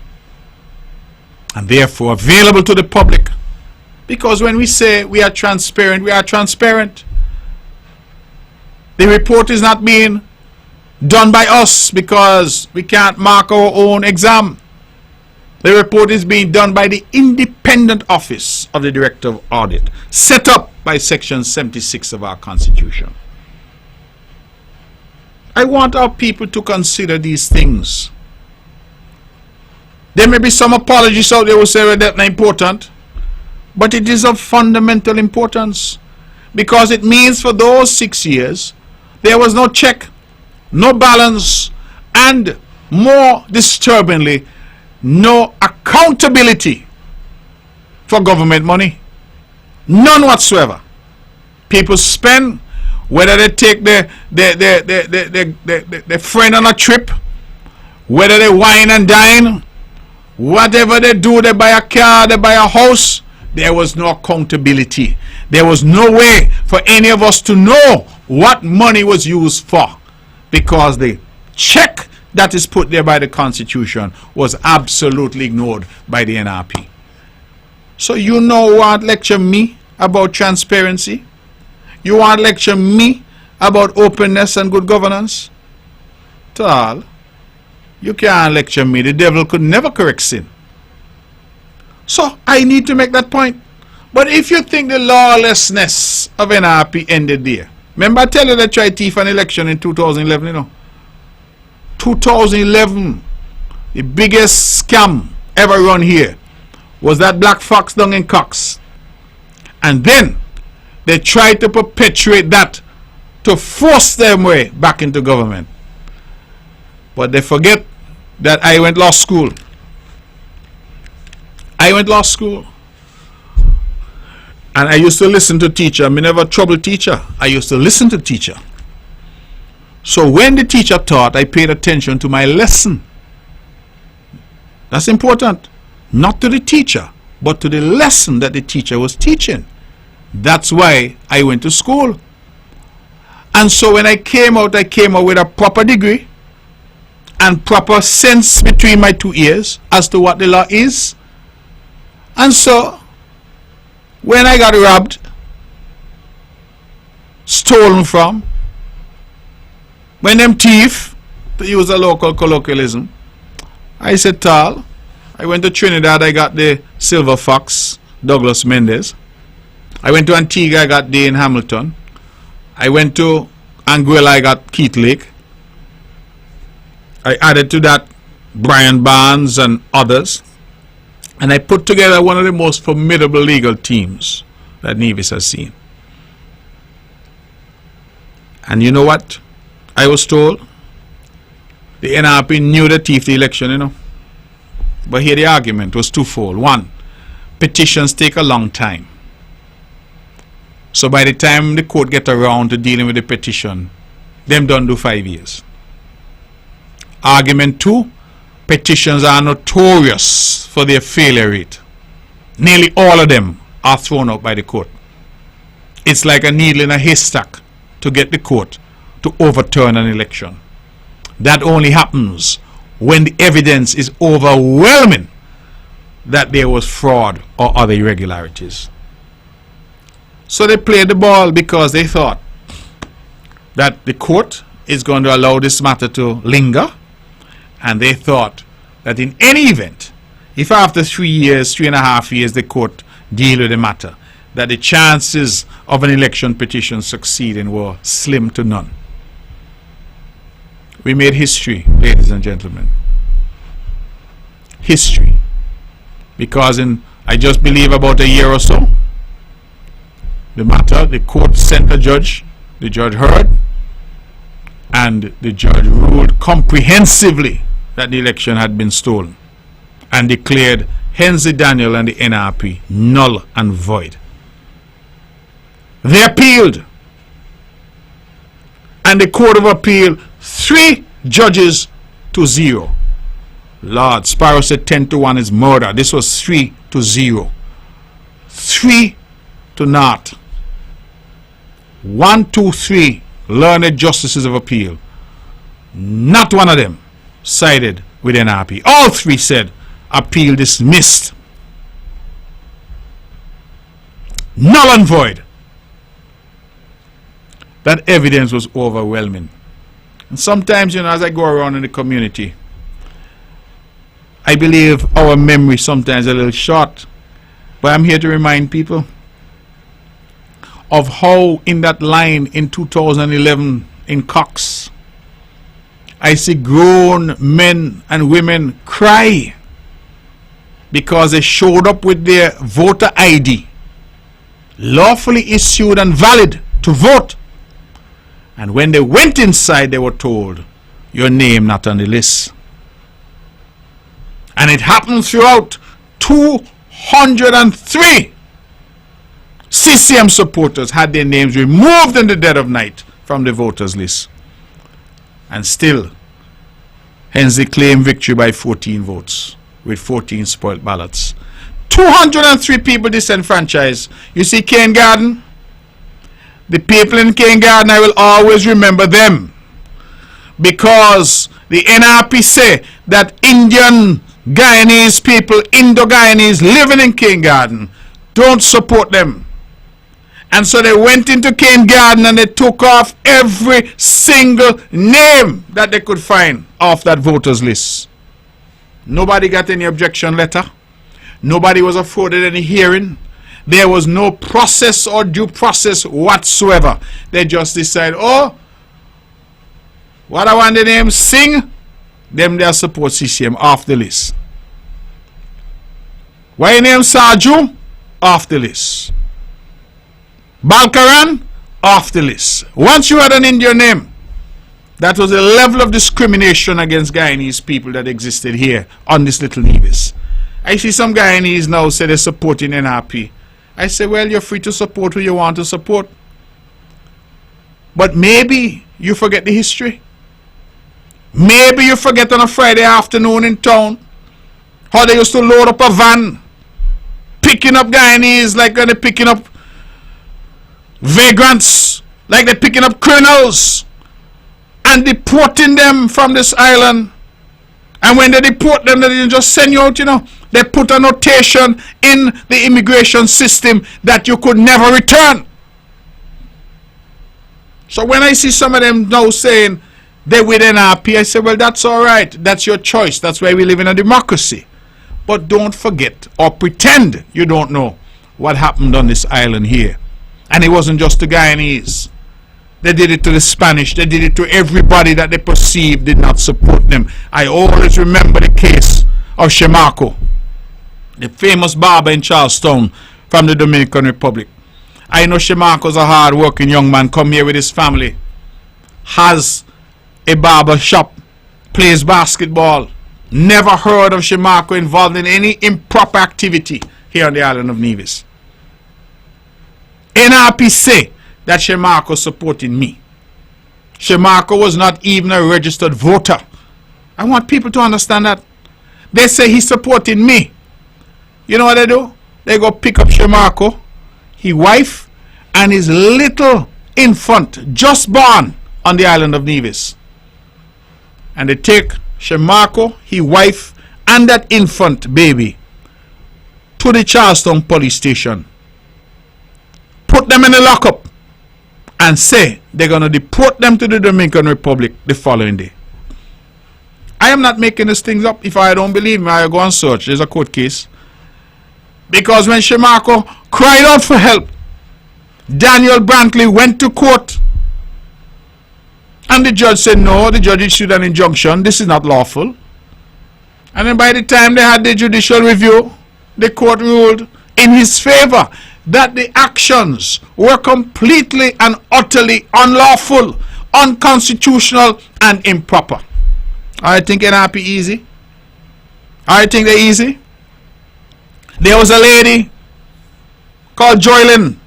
and therefore available to the public. Because when we say we are transparent, we are transparent. The report is not being done by us because we can't mark our own exam. The report is being done by the independent office of the Director of Audit, set up by Section 76 of our Constitution. I want our people to consider these things. There may be some apologists out there who say, well, that's not important. But it is of fundamental importance, because it means for those 6 years there was no check, no balance, and more disturbingly, no accountability for government money. None whatsoever. People spend, whether they take their friend on a trip, whether they wine and dine, whatever they do, they buy a car, they buy a house. There was no accountability. There was no way for any of us to know what money was used for, because the check that is put there by the Constitution was absolutely ignored by the NRP. So you know want to lecture me about transparency? You want to lecture me about openness and good governance? Tal, you can't lecture me. The devil could never correct sin. So I need to make that point. But if you think the lawlessness of NRP ended there, Remember I tell you they tried thief an election in 2011, you know. 2011, the biggest scam ever run here was that Black Fox down in Cox. And then they tried to perpetuate that to force their way back into government. But they forget that I went law school. I went law school. And I used to listen to teacher. I'm never a trouble teacher. I used to listen to teacher. So when the teacher taught, I paid attention to my lesson. That's important. Not to the teacher, but to the lesson that the teacher was teaching. That's why I went to school. And so when I came out with a proper degree and proper sense between my two ears as to what the law is. And so when I got robbed, stolen from, when them thief, to use a local colloquialism, I said, Tal, I went to Trinidad, I got the Silver Fox, Douglas Mendes. I went to Antigua, I got Dane Hamilton. I went to Anguilla, I got Keith Lake. I added to that Brian Barnes and others. And I put together one of the most formidable legal teams that Nevis has seen. And you know what I was told? The NRP knew the thief the election, you know. But here the argument was twofold. One, petitions take a long time. So by the time the court get around to dealing with the petition, them don't do 5 years. Argument two, petitions are notorious for their failure rate. Nearly all of them are thrown out by the court. It's like a needle in a haystack to get the court to overturn an election. That only happens when the evidence is overwhelming that there was fraud or other irregularities. So they played the ball because they thought that the court is going to allow this matter to linger, and they thought that in any event, if after 3 years, 3.5 years, the court deal with the matter, that the chances of an election petition succeeding were slim to none. We made history, ladies and gentlemen. History. Because I just believe about a year or so, the matter, the court sent a judge, the judge heard, and the judge ruled comprehensively that the election had been stolen and declared Hensley Daniel and the NRP null and void. They appealed, and the Court of Appeal, 3 judges to 0. Lord, Sparrow said 10-1 is murder. This was 3-0. 3 to naught. 1, 2, 3 learned justices of appeal. Not one of them sided with NRP. All 3 said appeal dismissed. Null and void. That evidence was overwhelming. And sometimes, you know, as I go around in the community, I believe our memory sometimes is a little short. But I'm here to remind people of how in that line in 2011 in Cox, I see grown men and women cry because they showed up with their voter ID, lawfully issued and valid to vote. And when they went inside, they were told, your name not on the list. And it happened throughout 203 CCM supporters had their names removed in the dead of night from the voters list. And still, Hensley claimed victory by 14 votes with 14 spoiled ballots. 203 people disenfranchised. You see Cane Garden? The people in Cane Garden, I will always remember them, because the NRP say that Indian Guyanese people, Indo-Guyanese living in Cane Garden, don't support them. And so they went into Cane Garden and they took off every single name that they could find off that voters list. Nobody got any objection letter. Nobody was afforded any hearing. There was no process or due process whatsoever. They just decide, oh, what I want the name Sing, them they support CCM off the list. Why your name Saju? Off the list. Balkaran? Off the list. Once you had an Indian name, that was the level of discrimination against Guyanese people that existed here on this little Nevis. I see some Guyanese now say they're supporting NRP. I say, well, you're free to support who you want to support. But maybe you forget the history. Maybe you forget on a Friday afternoon in town how they used to load up a van, picking up Guyanese like they're picking up vagrants, like they're picking up criminals, and deporting them from this island. And when they deport them, they didn't just send you out, you know. They put a notation in the immigration system that you could never return. So when I see some of them now saying they're with NRP, I say, well, that's all right. That's your choice. That's why we live in a democracy. But don't forget or pretend you don't know what happened on this island here. And it wasn't just the Guyanese. They did it to the Spanish. They did it to everybody that they perceived did not support them. I always remember the case of Shemarko, the famous barber in Charlestown from the Dominican Republic. I know Shemarko's a hard-working young man, come here with his family, has a barber shop, plays basketball. Never heard of Shemarko involved in any improper activity here on the island of Nevis. NRP say that Shemarko supporting me. Shemarko was not even a registered voter. I want people to understand that. They say he's supporting me. You know what they do? They go pick up Shemarko, his wife, and his little infant just born on the island of Nevis. And they take Shemarko, his wife, and that infant baby to the Charlestown police station. Put them in the lockup and say they're going to deport them to the Dominican Republic the following day. I am not making these things up. If I don't believe me, I'll go and search. There's a court case. Because when Shemarko cried out for help, Daniel Brantley went to court. And the judge said no, the judge issued an injunction. This is not lawful. And then by the time they had the judicial review, the court ruled in his favor that the actions were completely and utterly unlawful, unconstitutional, and improper. I think NRP easy. I think they're easy. There was a lady called Joylyn.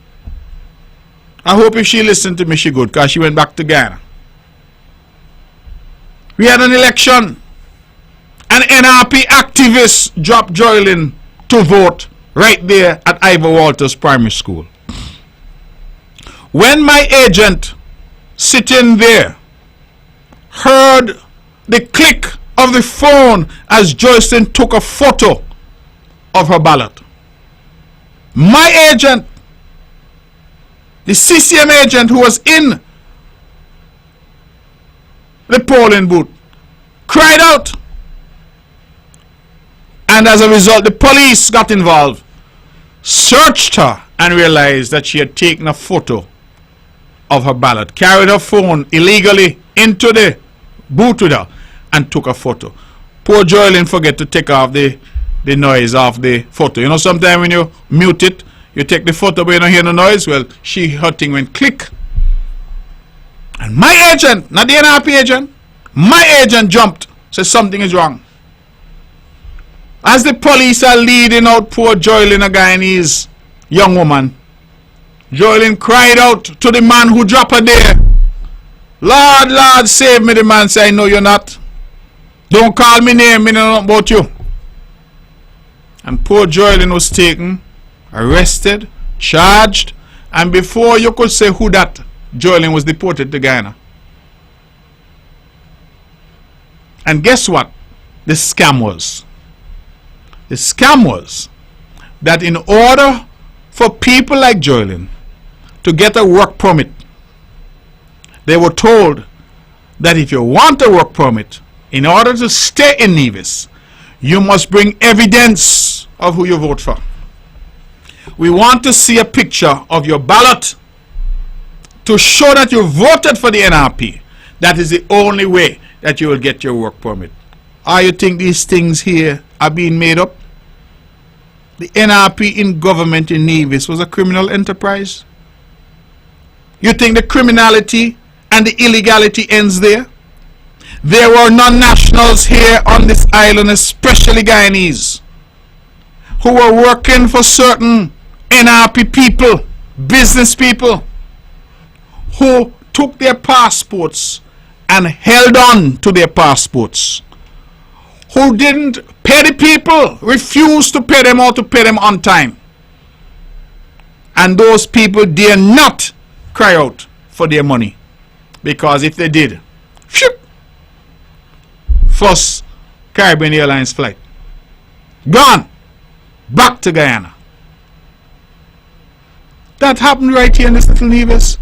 I hope if she listened to me, she good, because she went back to Ghana. We had an election, and NRP activists dropped Joylyn to vote right there at Ivor Walters Primary School. When my agent sitting there heard the click of the phone as Joycelyn took a photo of her ballot, my agent, the CCM agent who was in the polling booth, cried out. And as a result, the police got involved, searched her, and realized that she had taken a photo of her ballot, carried her phone illegally into the booth with her, and took a photo. Poor Joylyn forget to take off the noise off the photo. You know, sometimes when you mute it, you take the photo but you don't hear the noise. Well, her thing went click. And my agent, not the NRP agent, my agent jumped, said something is wrong. As the police are leading out poor Joylyn, a Guyanese young woman, Joylyn cried out to the man who dropped her there. Lord, Lord, save me. The man said, I know you're not. Don't call me name, I know about you. And poor Joylyn was taken, arrested, charged, and before you could say who that, Joylyn was deported to Ghana. And guess what the scam was? The scam was that in order for people like Joylyn to get a work permit, they were told that if you want a work permit, in order to stay in Nevis, you must bring evidence of who you vote for. We want to see a picture of your ballot to show that you voted for the NRP. That is the only way that you will get your work permit. Or you think these things here are being made up? The NRP in government in Nevis was a criminal enterprise. You think the criminality and the illegality ends there? There were non-nationals here on this island, especially Guyanese, who were working for certain NRP people, business people, who took their passports and held on to their passports, who didn't pay the people, refused to pay them or to pay them on time. And those people dare not cry out for their money, because if they did, phew, first Caribbean Airlines flight, gone, back to Guyana. That happened right here in this little Nevis.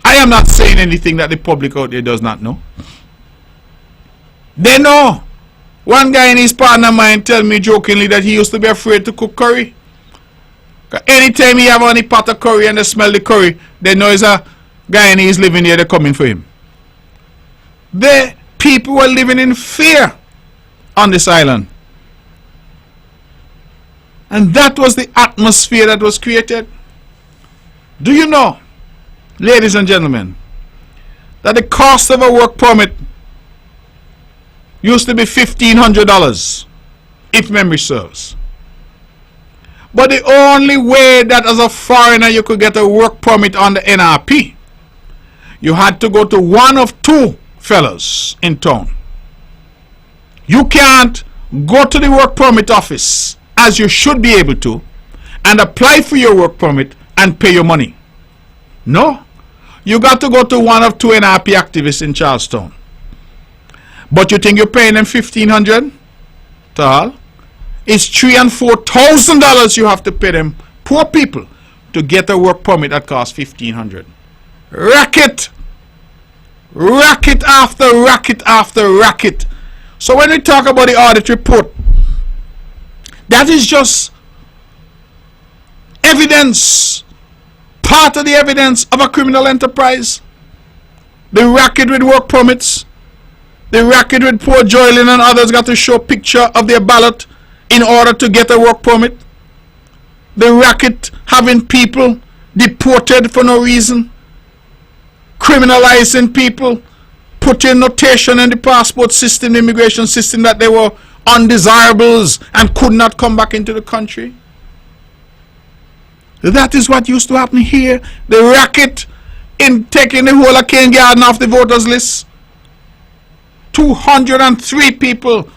I am not saying anything that the public out there does not know. They know. One guy in his partner of mine tell me jokingly that he used to be afraid to cook curry. Anytime he have any pot of curry and they smell the curry, they know it's a Guyanese living there, they're coming for him. The people were living in fear on this island. And that was the atmosphere that was created. Do you know, ladies and gentlemen, that the cost of a work permit used to be $1,500, if memory serves. But the only way that as a foreigner you could get a work permit on the NRP, you had to go to one of two fellows in town. You can't go to the work permit office, as you should be able to, and apply for your work permit and pay your money. No. You got to go to one of two NRP activists in Charlestown. But you think you're paying them $1,500? Tal? It's $3,000 and $4,000 you have to pay them poor people to get a work permit that costs $1,500. Racket! Racket after racket after racket. So when we talk about the audit report, that is just evidence, part of the evidence of a criminal enterprise. The racket with work permits, the racket with poor Joylin and others got to show picture of their ballot in order to get a work permit. The racket having people deported for no reason, criminalizing people, putting notation in the passport system, the immigration system, that they were undesirables and could not come back into the country. That is what used to happen here. The racket in taking the whole of Cane Garden off the voters list. 203 people.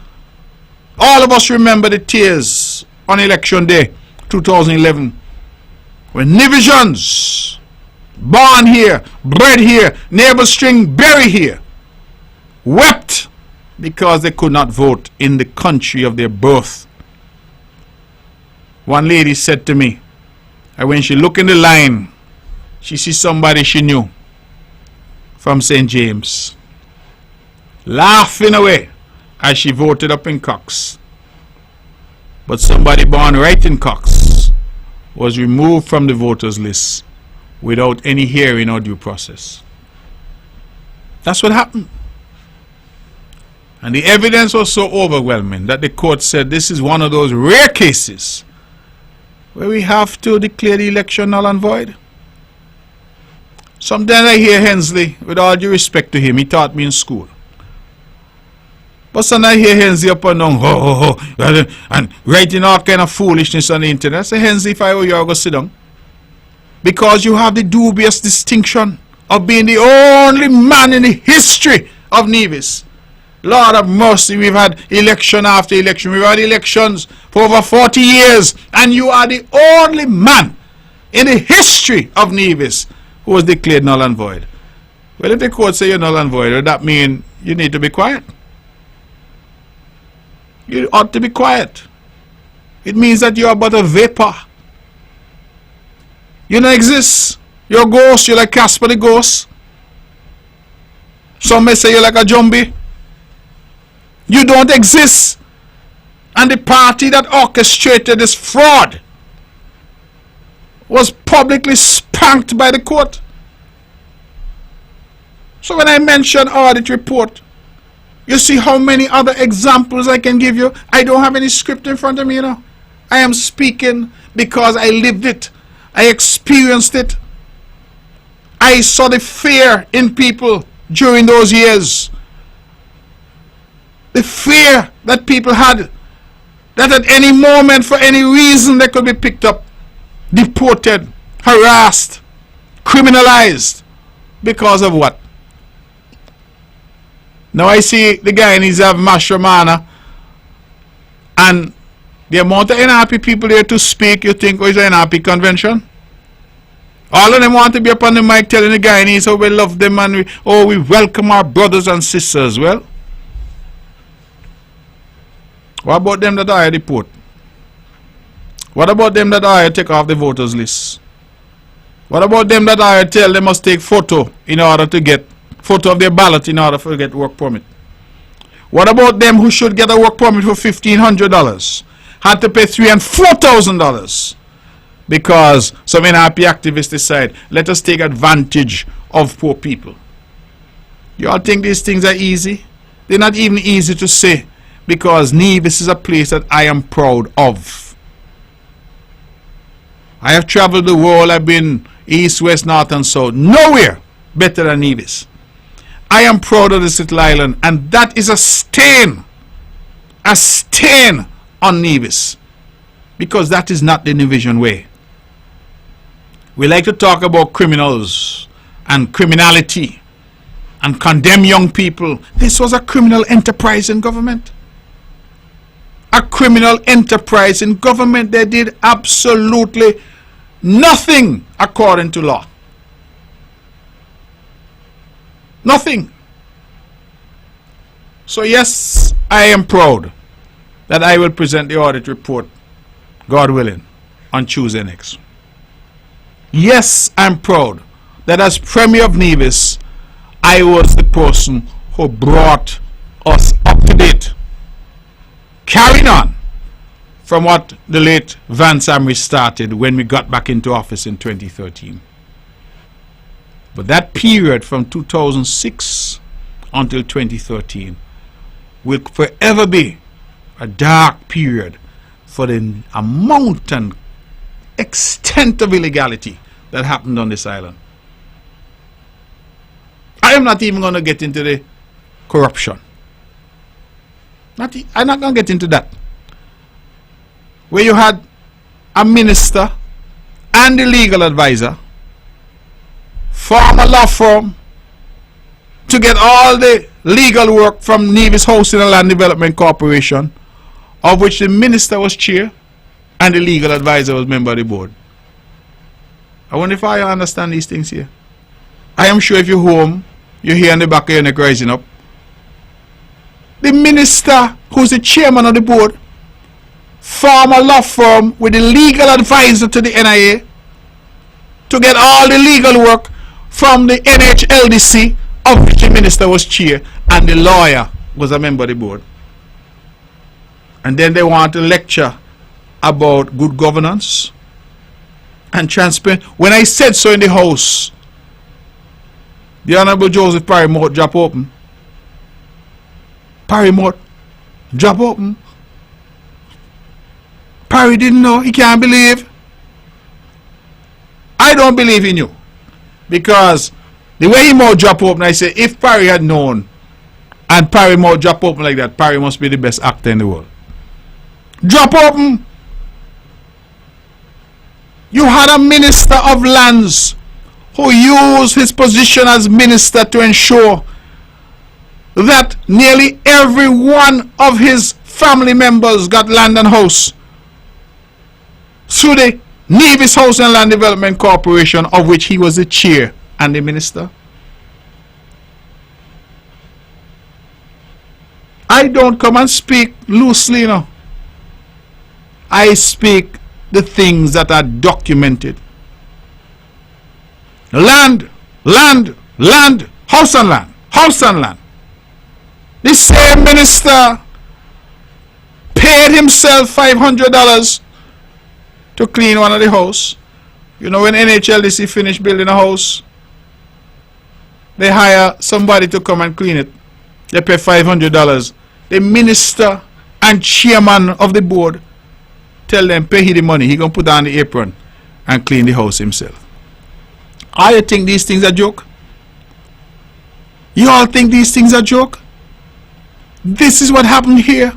All of us remember the tears on election day 2011 when Nevisians, born here, bred here, neighbor string berry here, wept because they could not vote in the country of their birth. One lady said to me, and when she looked in the line, she see somebody she knew from St. James, laughing away as she voted up in Cox. But somebody born right in Cox was removed from the voters list without any hearing or due process. That's what happened. And the evidence was so overwhelming that the court said this is one of those rare cases where we have to declare the election null and void. Sometimes I hear Hensley, with all due respect to him, he taught me in school. But sometimes I hear Hensley up and down, and writing all kind of foolishness on the internet. I say, Hensley, if I were you, I would go sit down. Because you have the dubious distinction of being the only man in the history of Nevis. Lord of mercy, we've had election after election. We've had elections for over 40 years. And you are the only man in the history of Nevis who was declared null and void. Well, if the court say you're null and void, does that mean you need to be quiet? You ought to be quiet. It means that you are but a vapor. You don't exist. You're a ghost. You're like Casper the ghost. Some may say you're like a zombie. You don't exist. And the party that orchestrated this fraud was publicly spanked by the court. So when I mention audit report, you see how many other examples I can give you. I don't have any script in front of me, I am speaking because I lived it. I experienced it. I saw the fear in people during those years. The fear that people had, that at any moment, for any reason, they could be picked up, deported, harassed, criminalized. Because of what? Now I see the guy needs to have Mashramana, and the amount of NRP people there to speak, you think, oh, it's an NRP convention? All of them want to be up on the mic telling the Guyanese how we love them and we welcome our brothers and sisters. Well, what about them that are deport? What about them that are take off the voters list? What about them that are tell they must take photo in order to get photo of their ballot in order to get work permit? What about them who should get a work permit for $1,500 had to pay $3,000 and $4,000 because some NRP activists decide, let us take advantage of poor people? You all think these things are easy? They're not even easy to say, because Nevis is a place that I am proud of. I have traveled the world. I've been east, west, north and south. Nowhere better than Nevis. I am proud of this little island, and that is a stain on Nevis, because that is not the Nevisian way. We like to talk about criminals and criminality and condemn young people. This was a criminal enterprise in government. A criminal enterprise in government. They did absolutely nothing according to law. Nothing. So yes, I am proud that I will present the audit report, God willing, on Tuesday next. Yes, I'm proud that as Premier of Nevis, I was the person who brought us up to date, carrying on from what the late Vance Amry started when we got back into office in 2013. But that period from 2006 until 2013 will forever be a dark period for the amount and extent of illegality that happened on this island. I am not even going to get into the corruption. I'm not going to get into that. Where you had a minister and the legal advisor form a law firm to get all the legal work from Nevis Housing and Land Development Corporation, of which the minister was chair and the legal advisor was member of the board. I wonder if I understand these things here. I am sure if you're home, you hear in the back of your neck rising up. The minister, who's the chairman of the board, form a law firm with the legal advisor to the NIA to get all the legal work from the NHLDC, of which the minister was chair and the lawyer was a member of the board. And then they want to lecture about good governance and transparent. When I said so in the House, the Honorable Joseph Parry-Moat drop open. Parry-Moat drop open. Parry didn't know. He can't believe. I don't believe in you. Because the way he mouth drop open, I say, if Parry had known and Parry mouth drop open like that, Parry must be the best actor in the world. Drop open. You had a minister of lands who used his position as minister to ensure that nearly every one of his family members got land and house through the Nevis House and Land Development Corporation, of which he was the chair and the minister. I don't come and speak loosely, you know. I speak the things that are documented. Land, land, land, house and land, house and land. The same minister paid himself $500 to clean one of the house, You know, when NHLDC finish building a house, they hire somebody to come and clean it. They pay $500. The minister and chairman of the board tell them, pay he the money. He gonna put on the apron and clean the house himself. I you think these things are joke? You all think these things are joke? This is what happened here.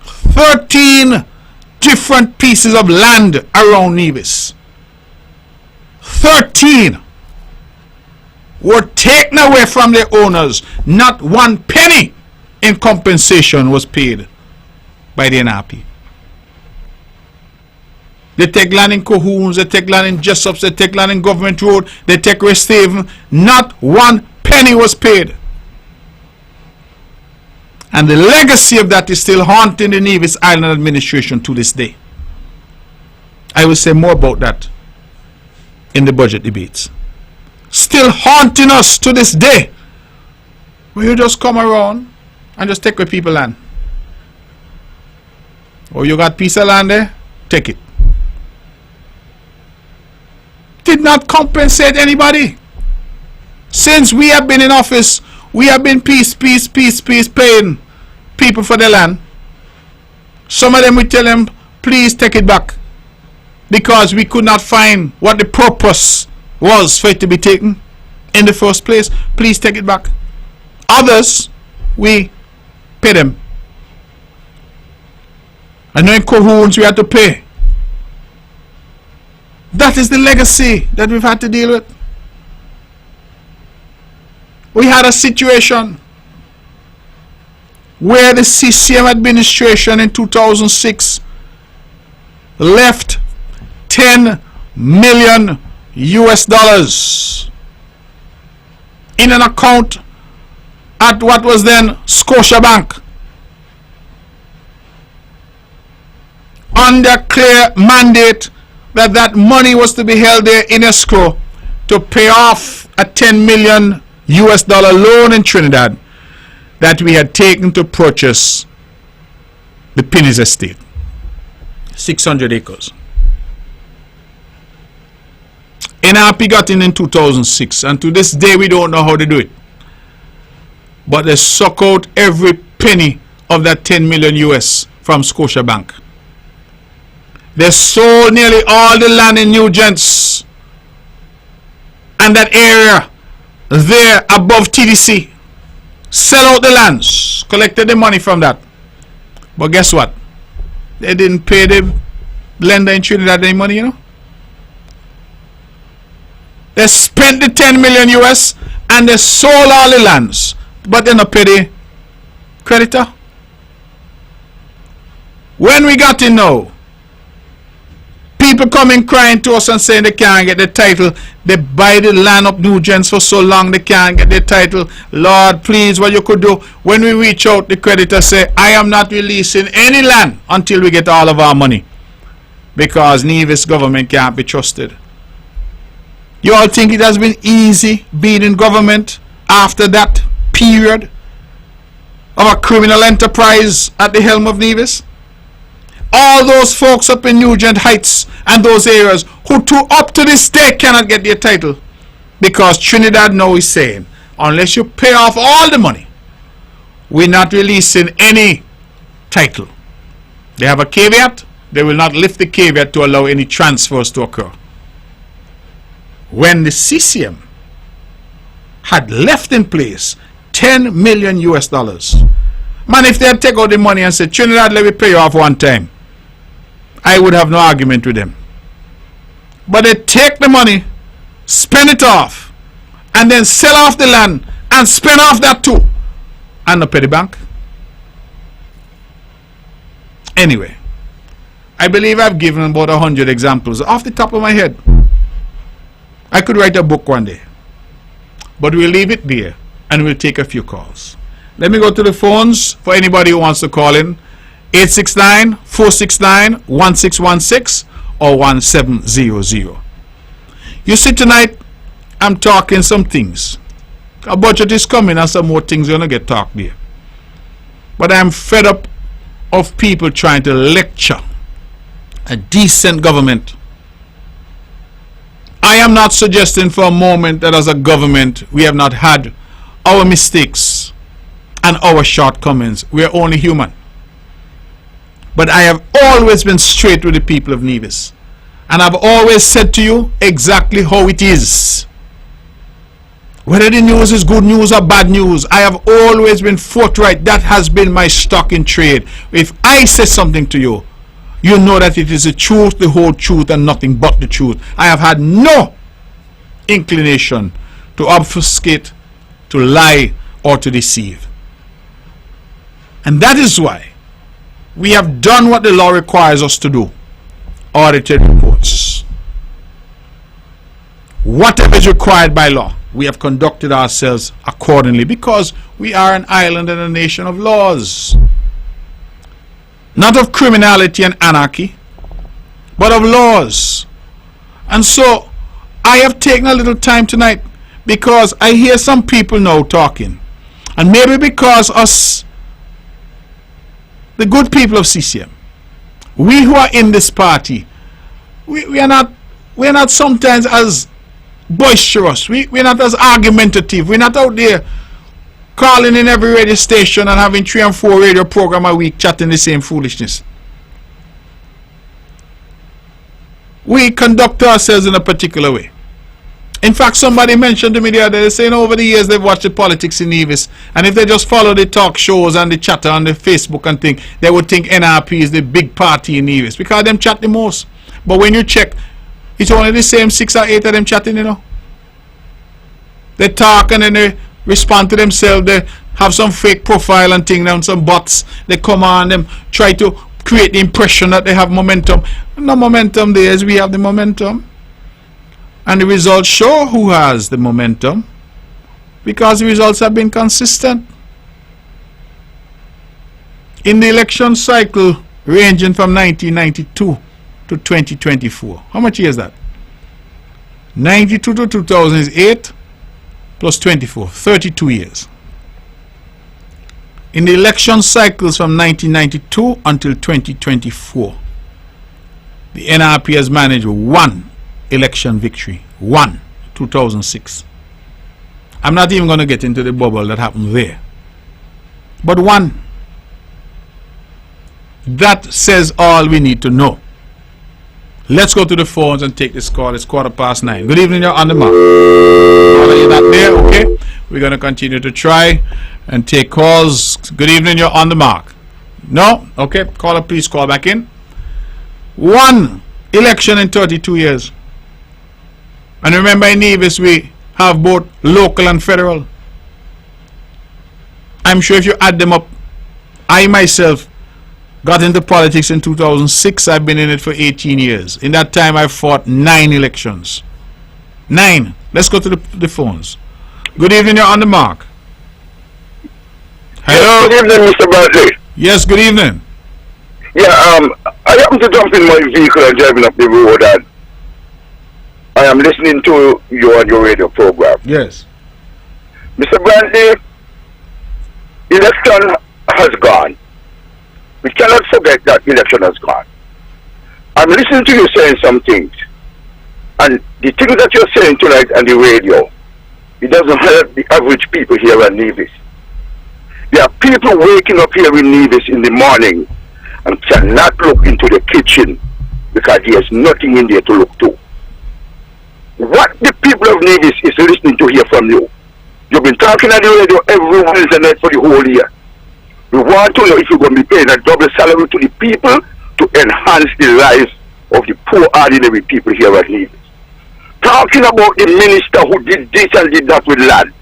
13 different pieces of land around Nevis. 13 were taken away from their owners. Not one penny in compensation was paid by the NRP. They take land in Cohoons, they take land in Jessops, they take land in Government Road, they take West Haven. Not one penny was paid. And the legacy of that is still haunting the Nevis Island administration to this day. I will say more about that in the budget debates. Still haunting us to this day. Will you just come around and just take away people's land? Oh, you got piece of land there? Take it. Did not compensate anybody. Since we have been in office, we have been peace paying people for their land. Some of them we tell them, please take it back, because we could not find what the purpose was for it to be taken in the first place. Please take it back. Others, we pay them. And in Cohoons we had to pay. That is the legacy that we've had to deal with. We had a situation where the CCM administration in 2006 left $10 million in an account at what was then Scotiabank, under clear mandate that that money was to be held there in escrow to pay off a $10 million loan in Trinidad that we had taken to purchase the Pinnies estate, 600 acres. NRP got in 2006, and to this day we don't know how to do it. But they suck out every penny of that $10 million from Scotiabank. They sold nearly all the land in Nugents and that area there above TDC. Sell out the lands, collected the money from that. But guess what? They didn't pay the lender in Trinidad any money, you know. They spent the $10 million and they sold all the lands, but they not pay the creditor. When we got in now, people coming crying to us and saying they can't get the title. They buy the land up Nugents for so long they can't get the title. Lord, please, what you could do. When we reach out, the creditor say, I am not releasing any land until we get all of our money, because Nevis government can't be trusted. You all think it has been easy being in government after that period of a criminal enterprise at the helm of Nevis? All those folks up in Nugent Heights and those areas who up to this day cannot get their title, because Trinidad now is saying, unless you pay off all the money, we're not releasing any title. They have a caveat. They will not lift the caveat to allow any transfers to occur. When the CCM had left in place $10 million, man, if they take out the money and say, Trinidad, let me pay you off one time, I would have no argument with them. But they take the money, spend it off, and then sell off the land and spend off that too, and not pay the bank. Anyway, I believe I've given about 100 examples off the top of my head. I could write a book one day, but we'll leave it there and we'll take a few calls. Let me go to the phones for anybody who wants to call in. 869-469-1616 or 1700. You see, tonight I'm talking some things. A budget is coming and some more things are going to get talked there. But I'm fed up of people trying to lecture a decent government I am not suggesting for a moment that as a government we have not had our mistakes and our shortcomings. We are only human. But I have always been straight with the people of Nevis. And I've always said to you exactly how it is. Whether the news is good news or bad news, I have always been forthright. That has been my stock in trade. If I say something to you, you know that it is the truth, the whole truth, and nothing but the truth. I have had no inclination to obfuscate, to lie, or to deceive. And that is why we have done what the law requires us to do. Audited reports. Whatever is required by law, we have conducted ourselves accordingly, because we are an island and a nation of laws. Not of criminality and anarchy, but of laws. And so I have taken a little time tonight because I hear some people now talking. And maybe because us, the good people of CCM, we who are in this party, we are not sometimes as boisterous. We're not as argumentative. We're not out there calling in every radio station and having 3 and 4 radio programs a week chatting the same foolishness. We conduct ourselves in a particular way. In fact, somebody mentioned to me the other day, saying over the years they've watched the politics in Nevis, and if they just follow the talk shows and the chatter on the Facebook and thing, they would think NRP is the big party in Nevis, because them chat the most. But when you check, it's only the same 6 or 8 of them chatting, you know. They talk and then they respond to themselves. They have some fake profile and thing and some bots. They come on them, try to create the impression that they have momentum. No momentum there, as we have the momentum. And the results show who has the momentum, because the results have been consistent. In the election cycle ranging from 1992 to 2024. How much years is that? 92 to 2008 plus 24, 32 years. In the election cycles from 1992 until 2024, the NRP has managed 1 election victory. 1, 2006. I'm not even going to get into the bubble that happened there. But 1. That says all we need to know. Let's go to the phones and take this call. It's 9:15. Good evening, you're on the mark. All of you not there? Okay. We're going to continue to try and take calls. Good evening, you're on the mark. No? Okay. Caller, please call back in. 1 election in 32 years. And remember, in Nevis, we have both local and federal. I'm sure if you add them up, I myself got into politics in 2006. I've been in it for 18 years. In that time, I fought 9 elections. 9. Let's go to the phones. Good evening, you're on the mark. Hello. Yes, good evening, Mr. Brantley. Yes, good evening. Yeah, I happen to jump in my vehicle and driving up the road, and I am listening to you on your radio program. Yes. Mr. Brantley, election has gone. We cannot forget that election has gone. I'm listening to you saying some things, and the things that you're saying tonight on the radio, it doesn't help the average people here in Nevis. There are people waking up here in Nevis in the morning and cannot look into the kitchen because there's nothing in there to look to. What the people of Nevis is listening to hear from you, you've been talking on the radio every Wednesday night for the whole year. We want to know if you're going to be paying a double salary to the people to enhance the lives of the poor ordinary people here at Nevis. Talking about the minister who did this and did that with land.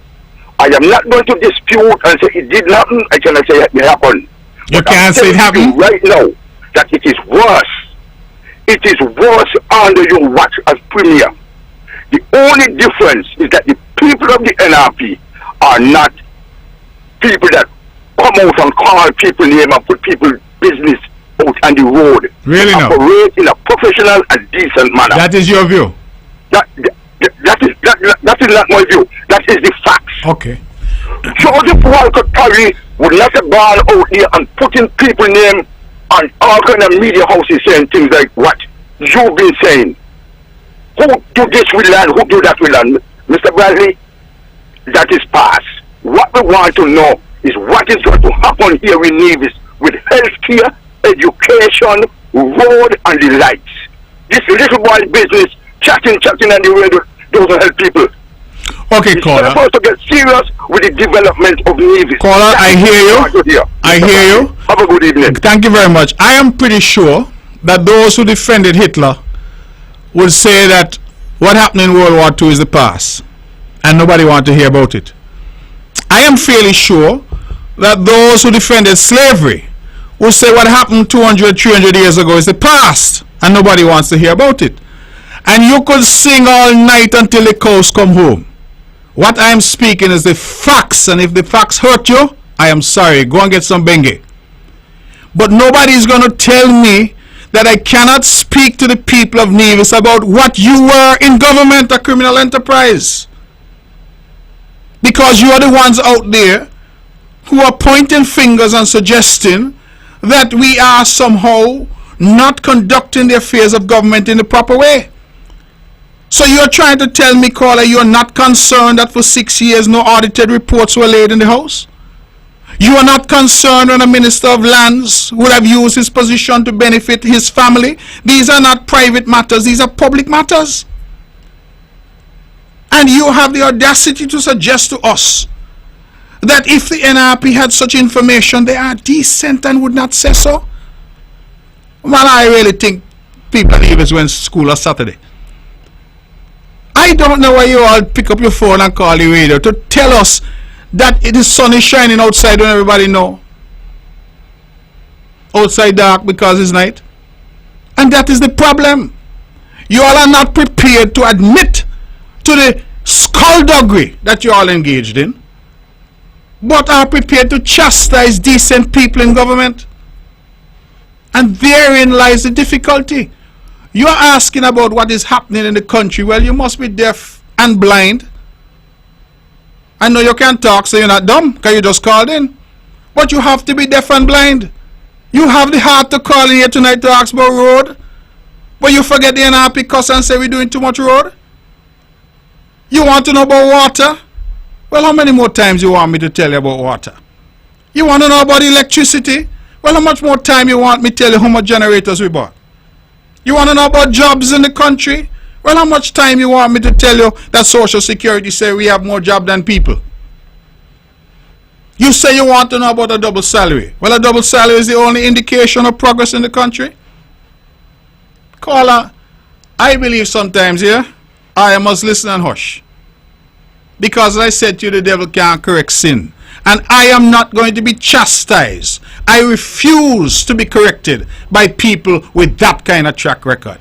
I am not going to dispute and say it didn't happen. I cannot say it happened. You can't say it happened? Right now, that it is worse. It is worse under your watch as premier. The only difference is that the people of the NRP are not people that come out and call people name and put people business out on the road. Really no? Operate in a professional and decent manner. That is your view? That is not my view. That is the facts. Okay. Joseph Walcott Parry would not have gone out there and putting people name on all kind of media houses saying things like what you've been saying. Who do this with land? Who do that with land? Mr. Brantley, that is past. What we want to know is what is going to happen here in Nevis with healthcare, education, road, and the lights. This little boy business, chatting on the radio, doesn't help people. Okay, caller. It's supposed to get serious with the development of Nevis. Caller, I hear you. I hear you. Have a good evening. Thank you very much. I am pretty sure that those who defended Hitler would say that what happened in World War II is the past and nobody wants to hear about it. I am fairly sure that those who defended slavery will say what happened 200, 300 years ago is the past and nobody wants to hear about it. And you could sing all night until the cows come home. What I am speaking is the facts, and if the facts hurt you, I am sorry, go and get some Bengay. But nobody is going to tell me that I cannot speak to the people of Nevis about what you were in government, a criminal enterprise. Because you are the ones out there who are pointing fingers and suggesting that we are somehow not conducting the affairs of government in the proper way. So you're trying to tell me, caller, you're not concerned that for 6 years no audited reports were laid in the House? You are not concerned when a minister of lands would have used his position to benefit his family? These are not private matters, these are public matters. And you have the audacity to suggest to us that if the NRP had such information, they are decent and would not say so? Well, I really think people even went to school on Saturday. I don't know why you all pick up your phone and call the radio to tell us that the sun is shining outside when everybody know. Outside dark because it's night. And that is the problem. You all are not prepared to admit to the skullduggery that you all engaged in, but are prepared to chastise decent people in government. And therein lies the difficulty. You're asking about what is happening in the country. Well, you must be deaf and blind. I know you can't talk, so you're not dumb, because you just called in. But you have to be deaf and blind. You have the heart to call in here tonight to ask about road, but you forget the NRP cuss and say we're doing too much road. You want to know about water? Well, how many more times you want me to tell you about water? You want to know about electricity? Well, how much more time you want me to tell you how much generators we bought? You want to know about jobs in the country? Well, how much time you want me to tell you that Social Security say we have more jobs than people? You say you want to know about a double salary. Well, a double salary is the only indication of progress in the country. Caller, I believe sometimes here, I must listen and hush. Because as I said to you, the devil can't correct sin. And I am not going to be chastised. I refuse to be corrected by people with that kind of track record.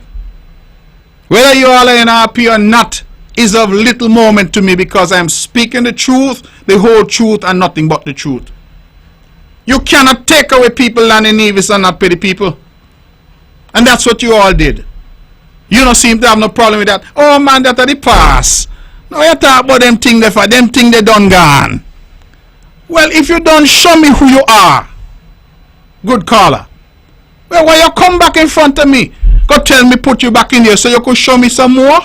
Whether you all are NRP or not is of little moment to me, because I am speaking the truth, the whole truth, and nothing but the truth. You cannot take away people land in Nevis and not pay the people. And that's what you all did. You don't seem to have no problem with that. Oh man, that are the past. Now you talk about them thing there for them thing they done gone. Well, if you don't show me who you are, good caller, well, why you come back in front of me? Go tell me put you back in there so you could show me some more?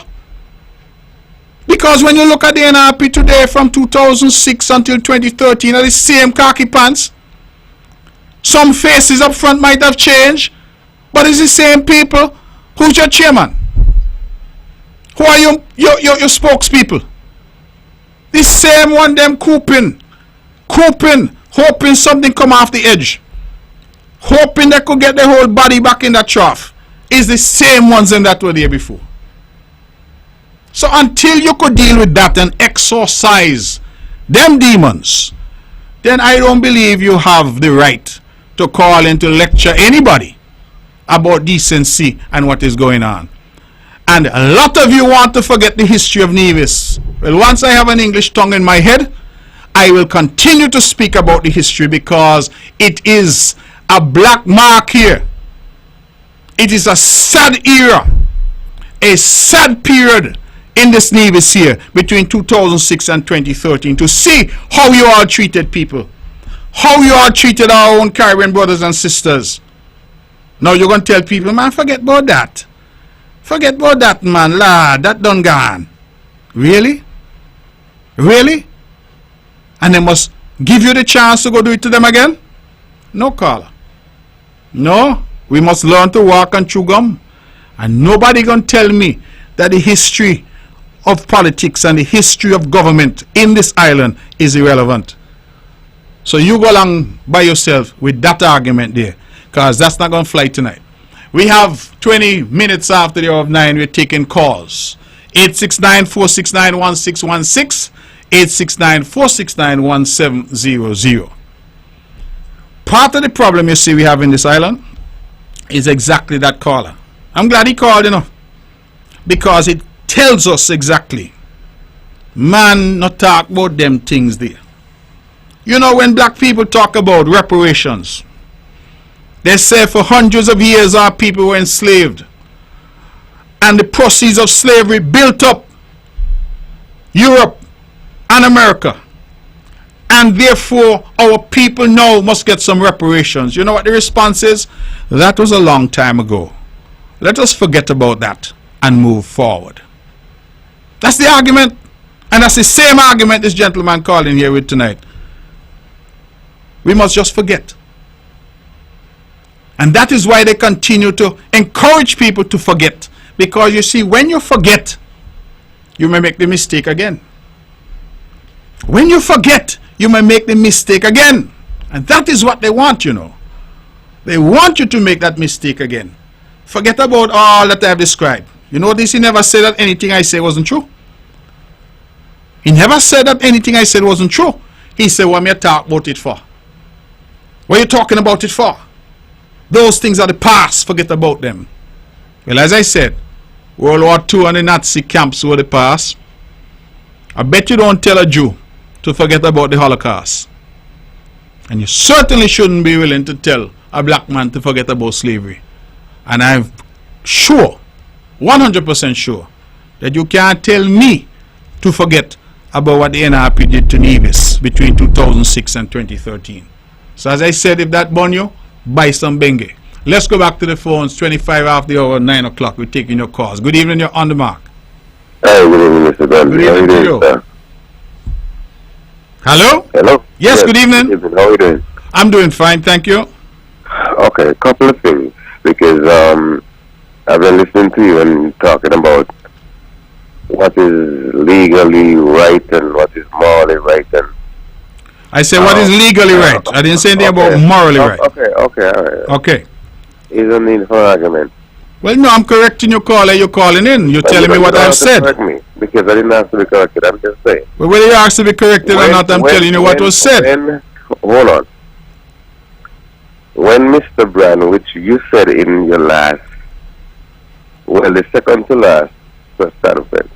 Because when you look at the NRP today from 2006 until 2013 are the same khaki pants. Some faces up front might have changed, but it's the same people. Who's your chairman? Who are your spokespeople? The same one them cooping, hoping something come off the edge, hoping they could get their whole body back in that trough. Is the same ones in that were there before. So until you could deal with that and exorcise them demons, then I don't believe you have the right to call in to lecture anybody about decency and what is going on. And a lot of you want to forget the history of Nevis. Well, once I have an English tongue in my head, I will continue to speak about the history, because it is a black mark here. It is a sad era, a sad period in this Nevis here between 2006 and 2013, to see how you all treated people, how you all treated our own Caribbean brothers and sisters. Now you're going to tell people, man, forget about that. Forget about that, man, lad. That done gone. Really? Really? And they must give you the chance to go do it to them again? No, caller. No. We must learn to walk and chew gum. And nobody gonna tell me that the history of politics and the history of government in this island is irrelevant. So you go along by yourself with that argument there, because that's not going to fly tonight. We have 20 minutes after the hour of 9. We're taking calls. 869-469-1616, 869-469-1700. Part of the problem you see we have in this island is exactly that caller. I'm glad he called, because it tells us exactly. Man, not talk about them things there. When black people talk about reparations, they say for hundreds of years our people were enslaved, and the proceeds of slavery built up Europe and America, and therefore our people now must get some reparations. You know what the response is? That was a long time ago. Let us forget about that and move forward. That's the argument, and that's the same argument this gentleman called in here with tonight. We must just forget. And that is why they continue to encourage people to forget. Because you see, when you forget, you may make the mistake again. When you forget, you may make the mistake again. And that is what they want, They want you to make that mistake again. Forget about all that I have described. You notice he never said that anything I said wasn't true. He never said that anything I said wasn't true. He said, what me talk about it for? What are you talking about it for? Those things are the past. Forget about them. Well, as I said, World War II and the Nazi camps were the past. I bet you don't tell a Jew to forget about the Holocaust. And you certainly shouldn't be willing to tell a black man to forget about slavery. And I'm sure, 100% sure, that you can't tell me to forget about what the NRP did to Nevis between 2006 and 2013. So as I said, if that burn you, buy some Benge. Let's go back to the phones. 25 after the hour, 9 o'clock. We're taking your calls. Good evening. You're on the mark. Hi, good evening, Mr. Brantley. Good evening to you. Sir? Hello? Hello? Yes, good evening. Good evening. How are you doing? I'm doing fine, thank you. Okay, a couple of things. Because I've been listening to you and talking about what is legally right and what is morally right. And I said what is legally right. I didn't say anything about morally right. Okay, all right. Okay. You don't need for argument. Well, no, I'm correcting your caller. You're calling in. You're telling me what I've said. Correct me, because I didn't ask to be corrected. I'm just saying. Well, whether you asked to be corrected or not, I'm telling you what was said. Hold on. When Mr. Brand, which you said in your last, well, the second to last press conference,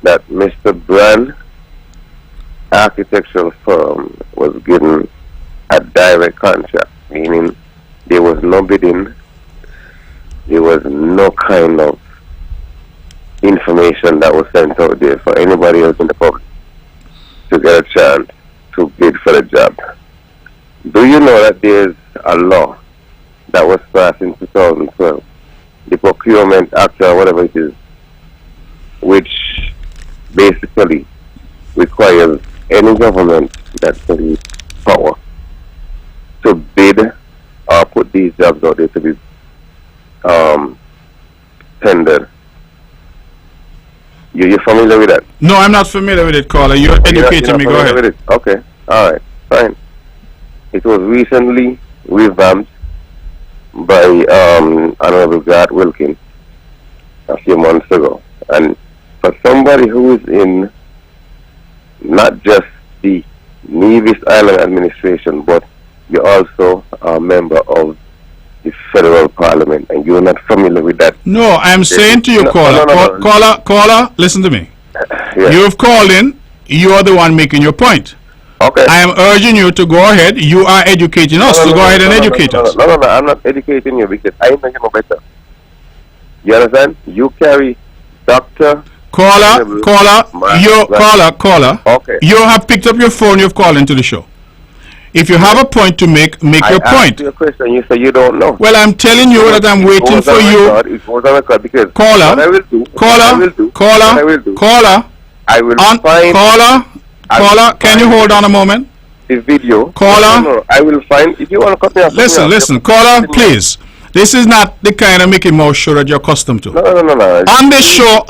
that Mr. Brand architectural firm was given a direct contract, meaning there was no bidding, there was no kind of information that was sent out there for anybody else in the public to get a chance to bid for the job. Do you know that there's a law that was passed in 2012, the Procurement Act or whatever it is, which basically requires any government that has power to bid or put these jobs out there to be tendered. You're familiar with that? No, I'm not familiar with it, caller. You're educating me. Go ahead. Okay, all right, fine. It was recently revamped by Honorable Gart Wilkins a few months ago. And for somebody who is in not just the Nevis Island administration, but you're also a member of the federal parliament, and you're not familiar with that. No, I'm saying to you, caller, caller, listen to me. Yes. You've called in. You are the one making your point. Okay. I am urging you to go ahead. You are educating us, so go ahead and educate us. No, I'm not educating you because I know you know better. You understand? You carry Dr. Caller. Okay. You have picked up your phone. You've called into the show. If you have a point to make your I point. asked you a question. You say you don't know. Well, I'm telling you that I'm waiting for you. It goes on record because Caller, what I will do. Caller. I will find Caller. Can you hold on a moment? The video. Caller. No, I will find. If you want to cut me off. Listen, caller, please. This is not the kind of Mickey Mouse show that you're accustomed to. No. On the show,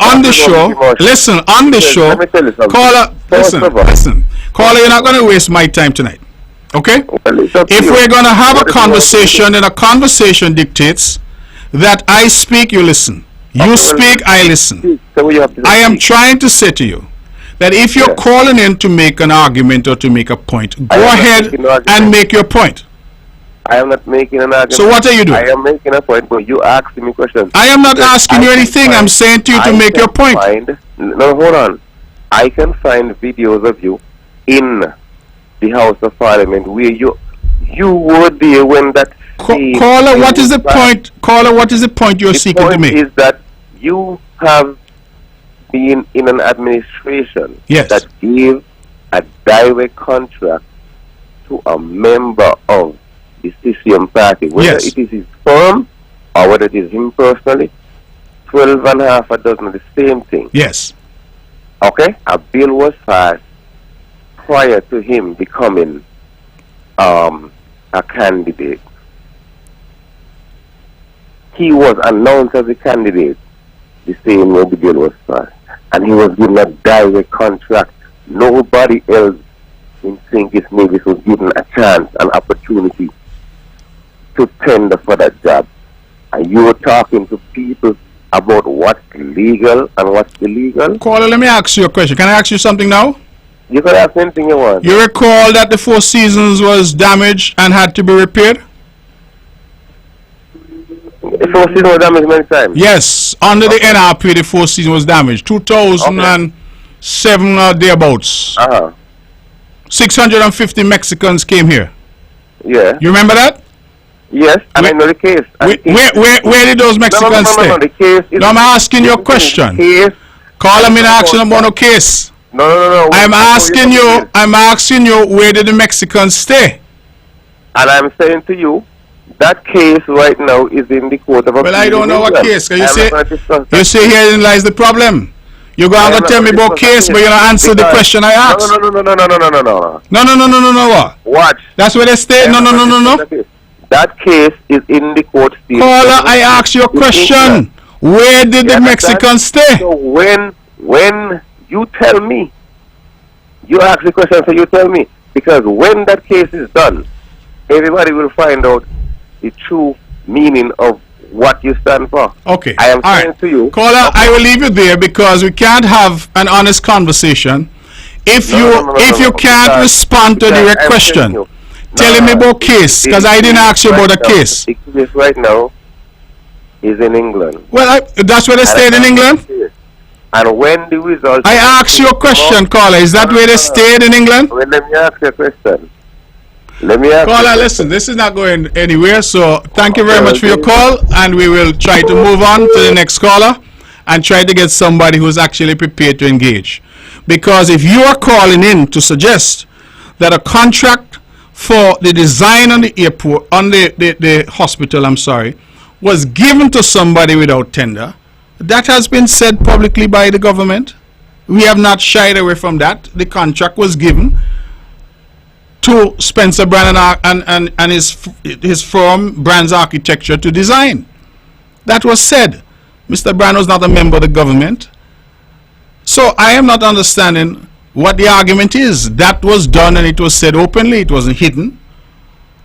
listen, on the show, let me tell you something. caller, listen. Caller, you're not going to waste my time tonight. Okay? Well, if we're going to have a conversation and a conversation dictates that I speak, you listen. You speak, I listen. I am trying to say to you that if you're calling in to make an argument or to make a point, go ahead and make your point. I am not making an argument. So what are you doing? I am making a point, but you asking me questions. I am not asking you anything. I'm saying to you to make your point. No, hold on. I can find videos of you in the House of Parliament where you were there when that. Caller, what is the point? Caller, what is the point you're seeking to make? The point is that you have been in an administration that gave a direct contract to a member of the CCM party, whether it is his firm or whether it is him personally. 12 and a half a dozen of the same thing. Yes. Okay? A bill was passed prior to him becoming a candidate. He was announced as a candidate the same way the bill was passed. And he was given a direct contract. Nobody else in St. Kitts Nevis was given a chance, an opportunity to tender for that job. And you were talking to people about what's legal and what's illegal. Caller, let me ask you a question. Can I ask you something now? You can ask anything you want. You recall that the Four Seasons was damaged and had to be repaired? The Four Seasons was damaged many times? Yes. Under the NRP, the Four Seasons was damaged. 2007 or thereabouts. 650 Mexicans came here. Yeah. You remember that? Yes, and I know the case. Where did those Mexicans stay? No, the case is... No, I'm asking you a question. Call them in action about no case. No. I'm asking you, where did the Mexicans stay? And I'm saying to you, that case right now is in the court of appeal. Well, I don't know what case. You say herein lies the problem. You're going to tell me about case, but you're not answer the question I asked. No. No, what? Watch. That's where they stay? No. That case is in the court still. Caller, I asked you a question. Where did the Mexicans stay? So when you tell me, you ask the question, so you tell me. Because when that case is done, everybody will find out the true meaning of what you stand for. Okay. I am saying to you. Caller, I will leave you there because we can't have an honest conversation if you can't respond to a direct question. Telling me about case, because I didn't ask you about a case. The case right now is in England. Well, that's where they stayed in England? And when the results... I asked you a question, caller. Is that where they stayed in England? Well, let me ask you a question. Caller, listen, this is not going anywhere, so thank you very much for your call, and we will try to move on to the next caller and try to get somebody who's actually prepared to engage. Because if you are calling in to suggest that a contract for the design on the airport, on the hospital, was given to somebody without tender, that has been said publicly by the government. We have not shied away from that. The contract was given to Spencer Brand and his firm, Brand's Architecture, to design. That was said. Mr. Brand was not a member of the government. So I am not understanding what the argument is. That was done and it was said openly. It wasn't hidden.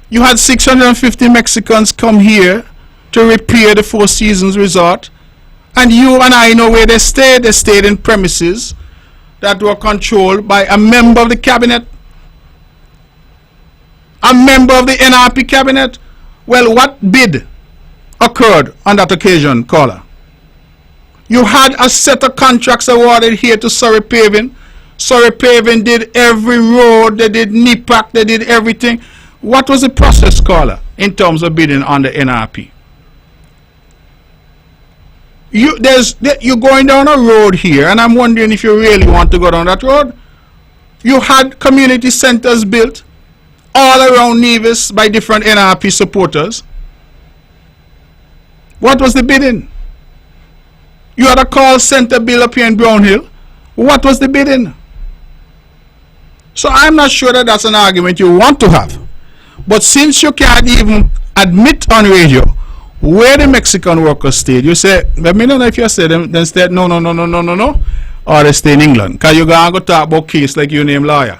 You had 650 Mexicans come here to repair the Four Seasons Resort. And you and I know where they stayed. They stayed in premises that were controlled by a member of the cabinet. A member of the NRP cabinet. Well, what bid occurred on that occasion, caller? You had a set of contracts awarded here to Surrey Paving. Surrey Paving did every road, they did NIPAC, they did everything. What was the process, caller, in terms of bidding on the NRP? You're going down a road here, and I'm wondering if you really want to go down that road. You had community centers built all around Nevis by different NRP supporters. What was the bidding? You had a call center bill up here in Brownhill. What was the bidding? So I'm not sure that that's an argument you want to have. But since you can't even admit on radio where the Mexican workers stayed, you say, let me know if you say them, then stay, no, or they stay in England. Because you're going to talk about case like you name lawyer.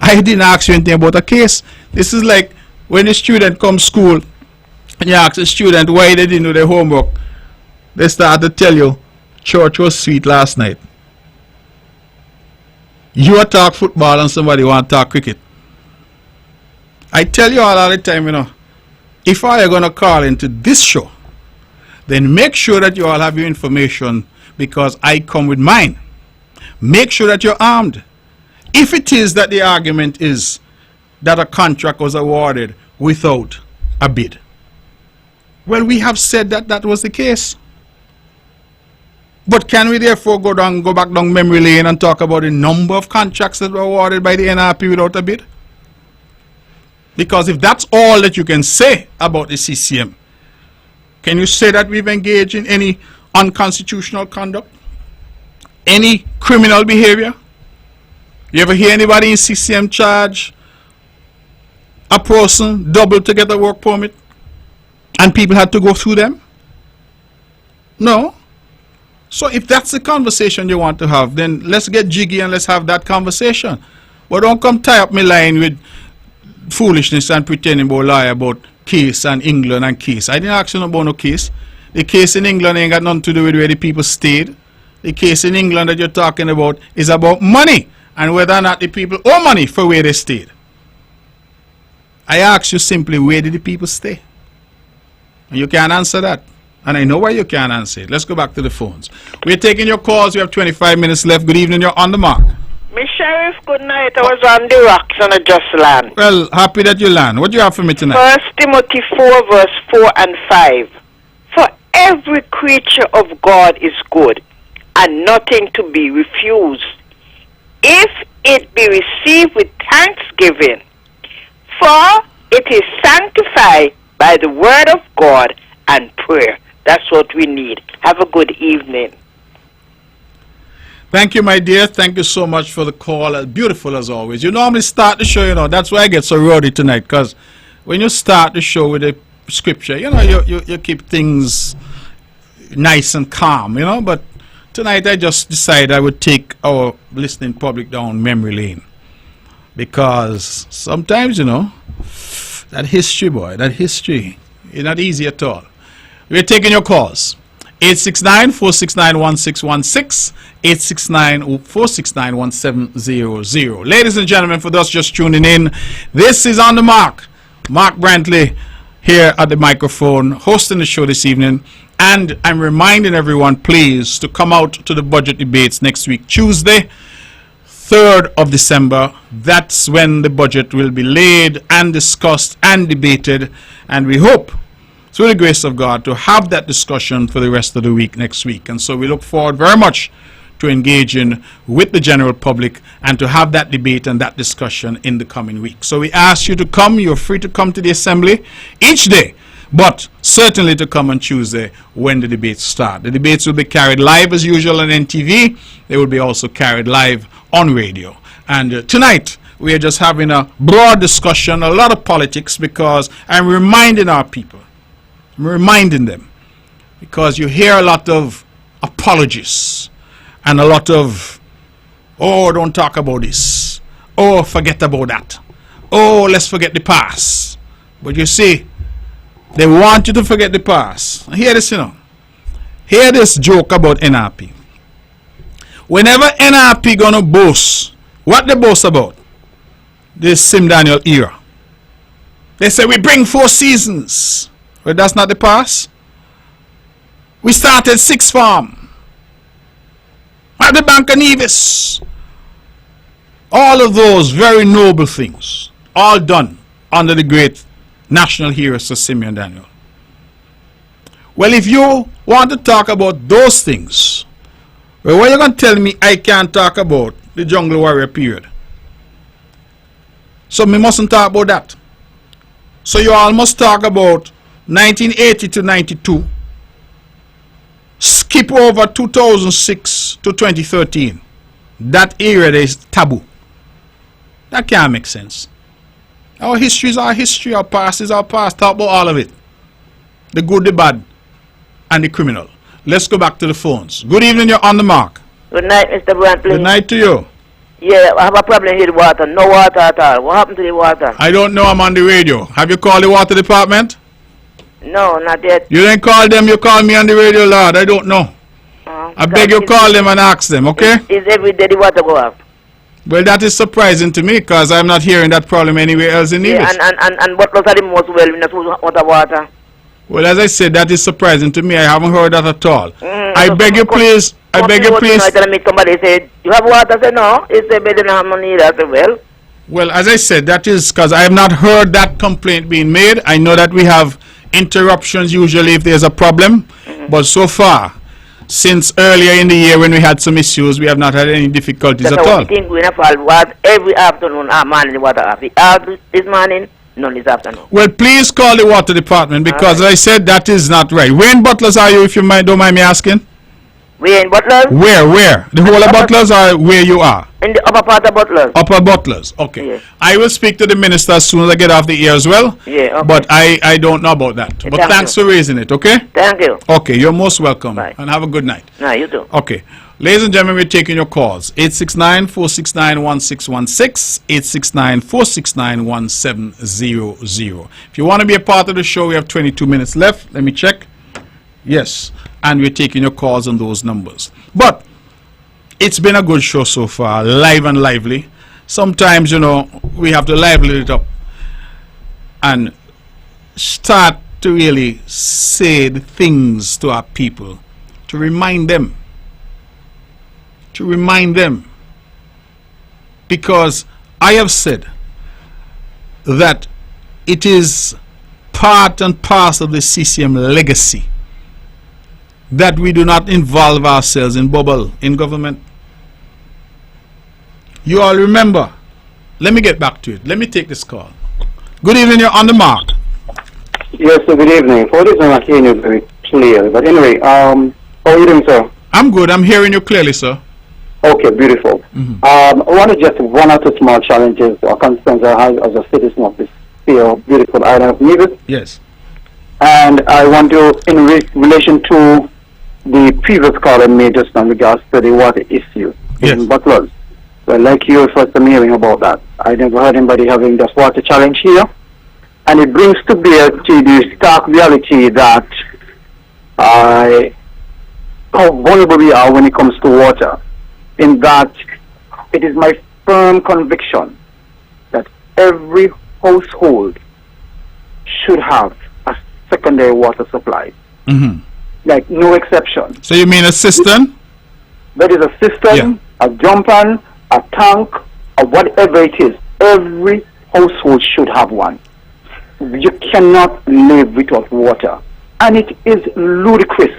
I didn't ask you anything about a case. This is like when a student comes school and you ask a student why they didn't do their homework. They start to tell you, church was sweet last night. You talk football and somebody want to talk cricket. I tell you all the time, if I are going to call into this show, then make sure that you all have your information because I come with mine. Make sure that you're armed. If it is that the argument is that a contract was awarded without a bid, well, we have said that that was the case. But can we therefore go back down memory lane and talk about the number of contracts that were awarded by the NRP without a bid? Because if that's all that you can say about the CCM, can you say that we've engaged in any unconstitutional conduct? Any criminal behavior? You ever hear anybody in CCM charge a person double to get a work permit and people had to go through them? No. So if that's the conversation you want to have, then let's get jiggy and let's have that conversation. But don't come tie up my line with foolishness and pretending about lie about case and England and case. I didn't ask you about no case. The case in England ain't got nothing to do with where the people stayed. The case in England that you're talking about is about money and whether or not the people owe money for where they stayed. I ask you simply, where did the people stay? And you can't answer that. And I know why you can't answer it. Let's go back to the phones. We're taking your calls. We have 25 minutes left. Good evening. You're on the mark. Miss Sheriff, good night. I was on the rocks and I just land. Well, happy that you land. What do you have for me tonight? 1 Timothy 4 verse 4 and 5. For every creature of God is good and nothing to be refused, if it be received with thanksgiving. For it is sanctified by the word of God and prayer. That's what we need. Have a good evening. Thank you, my dear. Thank you so much for the call. Beautiful as always. You normally start the show, that's why I get so rowdy tonight, because when you start the show with a scripture, you keep things nice and calm, but tonight I just decided I would take our listening public down memory lane, because sometimes, that history is not easy at all. We're taking your calls. 869-469-1616, 869-469-1700. Ladies and gentlemen, for those just tuning in, this is On the Mark. Mark Brantley here at the microphone, hosting the show this evening. And I'm reminding everyone, please, to come out to the budget debates next week, Tuesday, 3rd of December. That's when the budget will be laid and discussed and debated. And we hope, through the grace of God, to have that discussion for the rest of the week next week. And so we look forward very much to engaging with the general public and to have that debate and that discussion in the coming week. So we ask you to come. You're free to come to the assembly each day, but certainly to come on Tuesday when the debates start. The debates will be carried live as usual on NTV. They will be also carried live on radio. And tonight we are just having a broad discussion, a lot of politics, because I'm reminding our people, I'm reminding them, because you hear a lot of apologies and a lot of, oh, don't talk about this, oh, forget about that, oh, let's forget the past. But you see, they want you to forget the past. Hear this, hear this joke about NRP. Whenever NRP gonna boast, what they boast about? This Sim Daniel era. They say we bring 4 seasons. Well, that's not the past. We started 6 farm at the Bank of Nevis. All of those very noble things, all done under the great national hero Sir Simeon Daniel. Well, if you want to talk about those things, well, what are you going to tell me I can't talk about the Jungle Warrior period? So So we mustn't talk about that. So you all must talk about 1980 to 92. Skip over 2006 to 2013. That era is taboo. That can't make sense. Our history is our history. Our past is our past. Talk about all of it. The good, the bad, and the criminal. Let's go back to the phones. Good evening, you're on the mark. Good night, Mr. Brantley. Good night to you. Yeah, I have a problem with the water. No water at all. What happened to the water? I don't know, I'm on the radio. Have you called the water department? No, not yet. You didn't call them, you called me on the radio, Lord. I don't know. I beg you call them and ask them, okay? Is every day the water go off? Well, that is surprising to me because I'm not hearing that problem anywhere else in English. And what was the most well in the water? Well, as I said, that is surprising to me. I haven't heard that at all. I beg you, please. I beg you, please. Somebody said, you have water? I said, no. He said, but they don't have money. I said, well. Well, as I said, that is because I have not heard that complaint being made. I know that we have interruptions usually if there's a problem. But so far, since earlier in the year when we had some issues, we have not had any difficulties at all. I think we have water every afternoon, morning, the water off. This morning, none this afternoon. Well, please call the water department because, as I said, that is not right. Where in Butlers are you, if you don't mind me asking? Where in Butlers? Where? The whole of Butlers or where you are? In the upper part of Butlers. Upper Butlers, okay. Yes. I will speak to the minister as soon as I get off the air as well. Yeah, okay. But I don't know about that. But thanks for raising it, okay? Thank you. Okay, you're most welcome. Bye. And have a good night. No, you too. Okay. Ladies and gentlemen, we're taking your calls. 869-469-1616, 869-469-1700. If you want to be a part of the show, we have 22 minutes left. Let me check. Yes. And we're taking your calls on those numbers. But it's been a good show so far, live and lively. Sometimes, we have to lively it up and start to really say the things to our people, to remind them. Because I have said that it is part and parcel of the CCM legacy that we do not involve ourselves in bubble in government. You all remember. Let me get back to it. Let me take this call. Good evening, you're on the mark. Yes, sir, good evening. For this, I'm not hearing you very clearly. But anyway, how are you doing, sir? I'm good. I'm hearing you clearly, sir. Okay, beautiful. I want to just one or two small challenges or concerns I have as a citizen of this beautiful island of Nevis. Yes. And I want to, in relation to the previous call I made just in regards to the water issue in Butlers. So I'd like you first I'm hearing about that. I never heard anybody having this water challenge here. And it brings to bear to the stark reality that how vulnerable we are when it comes to water. In that it is my firm conviction that every household should have a secondary water supply. Like no exception. So you mean a cistern? That is a cistern, a jump pan, a tank, or whatever it is. Every household should have one. You cannot live without water. And it is ludicrous.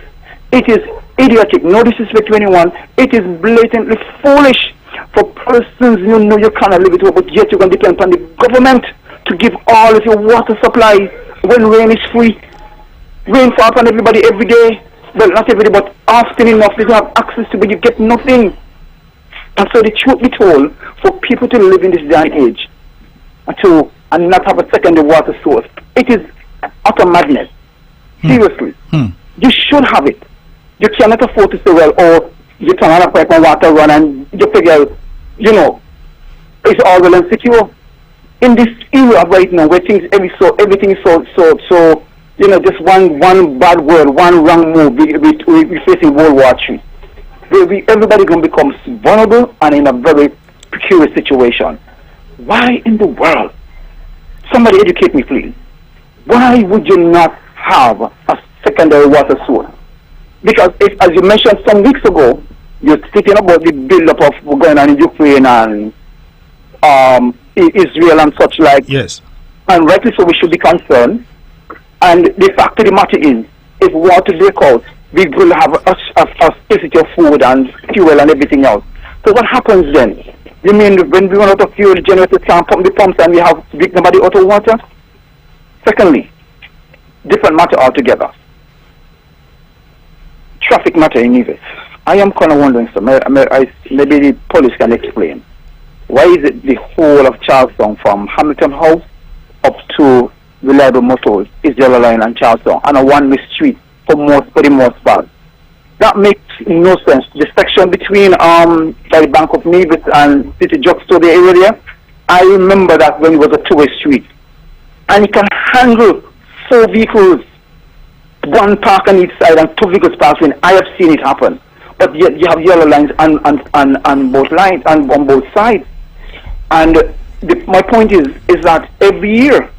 It is idiotic. No disrespect to anyone. It is blatantly foolish for persons you cannot live without, but yet you're going to depend on the government to give all of your water supply when rain is free. Rain falls on everybody every day. Well, not every day, but often enough. They don't have access to it. You get nothing. And so the truth be told, for people to live in this day and age and not have a secondary water source, it is utter madness. Seriously. You should have it. You cannot afford to say, well, you turn on a pipe and water run and you figure, it's all well and secure. In this era right now where everything is so just one bad word, one wrong move, we're facing World War III. Everybody going to become vulnerable and in a very precarious situation. Why in the world? Somebody educate me, please. Why would you not have a secondary water source? Because as you mentioned some weeks ago, you're speaking about the build-up of what's going on in Ukraine and Israel and such like. Yes. And rightly so, we should be concerned. And the fact of the matter is, if water break out, we will have a scarcity of food and fuel and everything else. So what happens then? You mean when we run out of fuel, the generators can't pump the pumps and we have big nobody out of water? Secondly, different matter altogether. Traffic matter in Nevis. I am kind of wondering, so maybe the police can explain. Why is it the whole of Charlestown from Hamilton House up to Reliable Motors is yellow line and Charlestown and a one-way street for the most part? That makes no sense. The section between the Bank of Nevis and City Drugstore, the area, I remember that when it was a two-way street. And it can handle 4 vehicles, one park on each side and 2 vehicles passing. I have seen it happen. But yet you have yellow lines on both lines and on both sides. And my point is that every year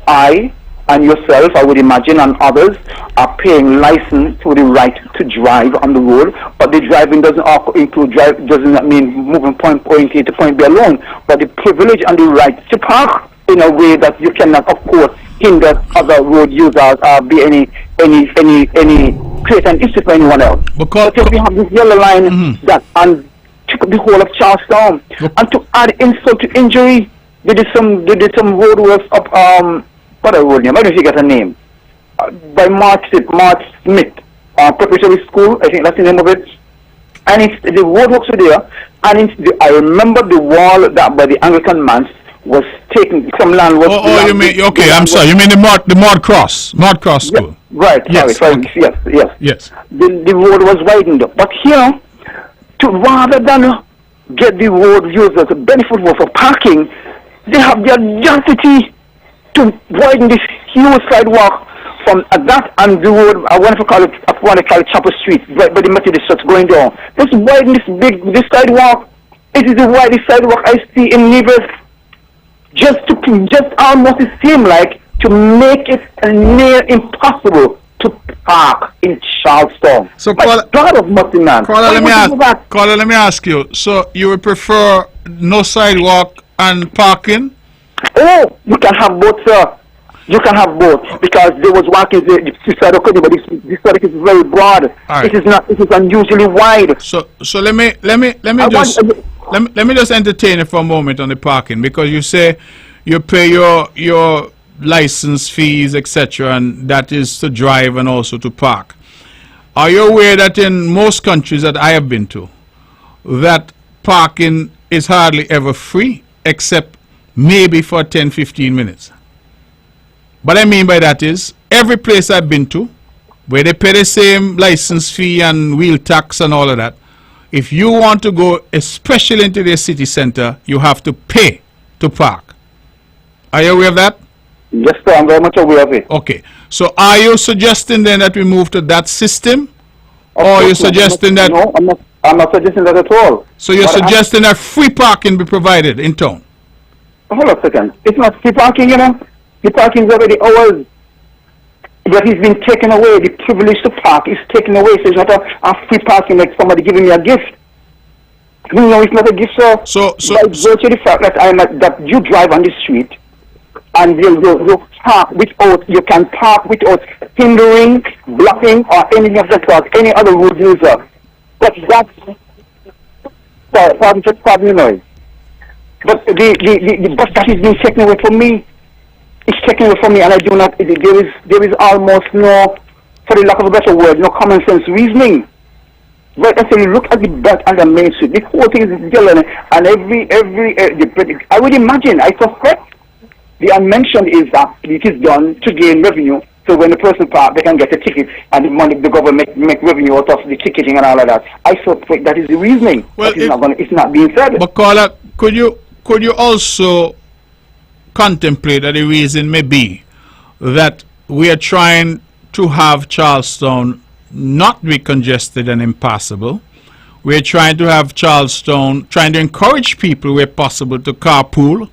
I and yourself, I would imagine, and others are paying license for the right to drive on the road, but the driving doesn't include doesn't mean moving point A to point B alone, but the privilege and the right to park in a way that you cannot, of course, hinder other road users or be any create an issue for anyone else. But if we have this yellow line that and took the whole of Charlestown and to add insult to injury, they did some roadworks up what a road name? I don't know if you get a name. By Mark Smith, preparatory school, I think that's the name of it. And it's the roadworks were there, and I remember the wall that by the Anglican manse was taken. Some land was. Oh, you mean I'm sorry. You mean the Mud Cross school? Yeah, right. Yes. Sorry. Okay. Yes. The road was widened up, but here, rather than get the road users a benefit for parking, they have the audacity to widen this huge sidewalk from that and the road. I want to call it Chapel Street, right by the Methodist Church going down. Just widen this sidewalk. It is the widest sidewalk I see in Nevis. Just almost it seem like to make it near impossible to park in Charlestown. So, God of mercy, man. Caller, let me ask you. So, you would prefer no sidewalk and parking? Oh, you can have both, sir. You can have both because there was walking the sidewalk, but this sidewalk is very broad. Right. It is unusually wide. So let me just entertain you for a moment on the parking, because you say you pay your license fees, etc., and that is to drive and also to park. Are you aware that in most countries that I have been to, that parking is hardly ever free except maybe for 10-15 minutes? What I mean by that is, every place I've been to where they pay the same license fee and wheel tax and all of that, if you want to go especially into the city center, you have to pay to park. Are you aware of that? Yes, sir, I'm very much aware of it. Okay, so are you suggesting then that we move to that system, or are you suggesting that? No, I'm not suggesting that at all. So you're suggesting that free parking be provided in town? Hold on a second. It's not free parking, you know. The parking is already ours. But it's been taken away. The privilege to park is taken away. So it's not a free parking like somebody giving me a gift. No, it's not a gift, sir. So by virtue of the fact that you drive on the street and you park without, you can park without hindering, blocking, or anything of that sort, any other road user. But pardon me, noise. But the bus that is being taken away from me, it's taken away from me, and I do not. There is almost no, for the lack of a better word, no common sense reasoning. But I say, look at the back and the main street. The whole thing is yellow, and I would imagine, I suspect, the unmentioned is that it is done to gain revenue. So when the person parks, they can get a ticket, and the government make revenue out of the ticketing and all of that. I suspect that is the reasoning. Well, it's not being said. But caller, could you also contemplate that the reason may be that we are trying to have Charlestown not be congested and impassable? We're trying to have Charlestown, trying to encourage people where possible to carpool,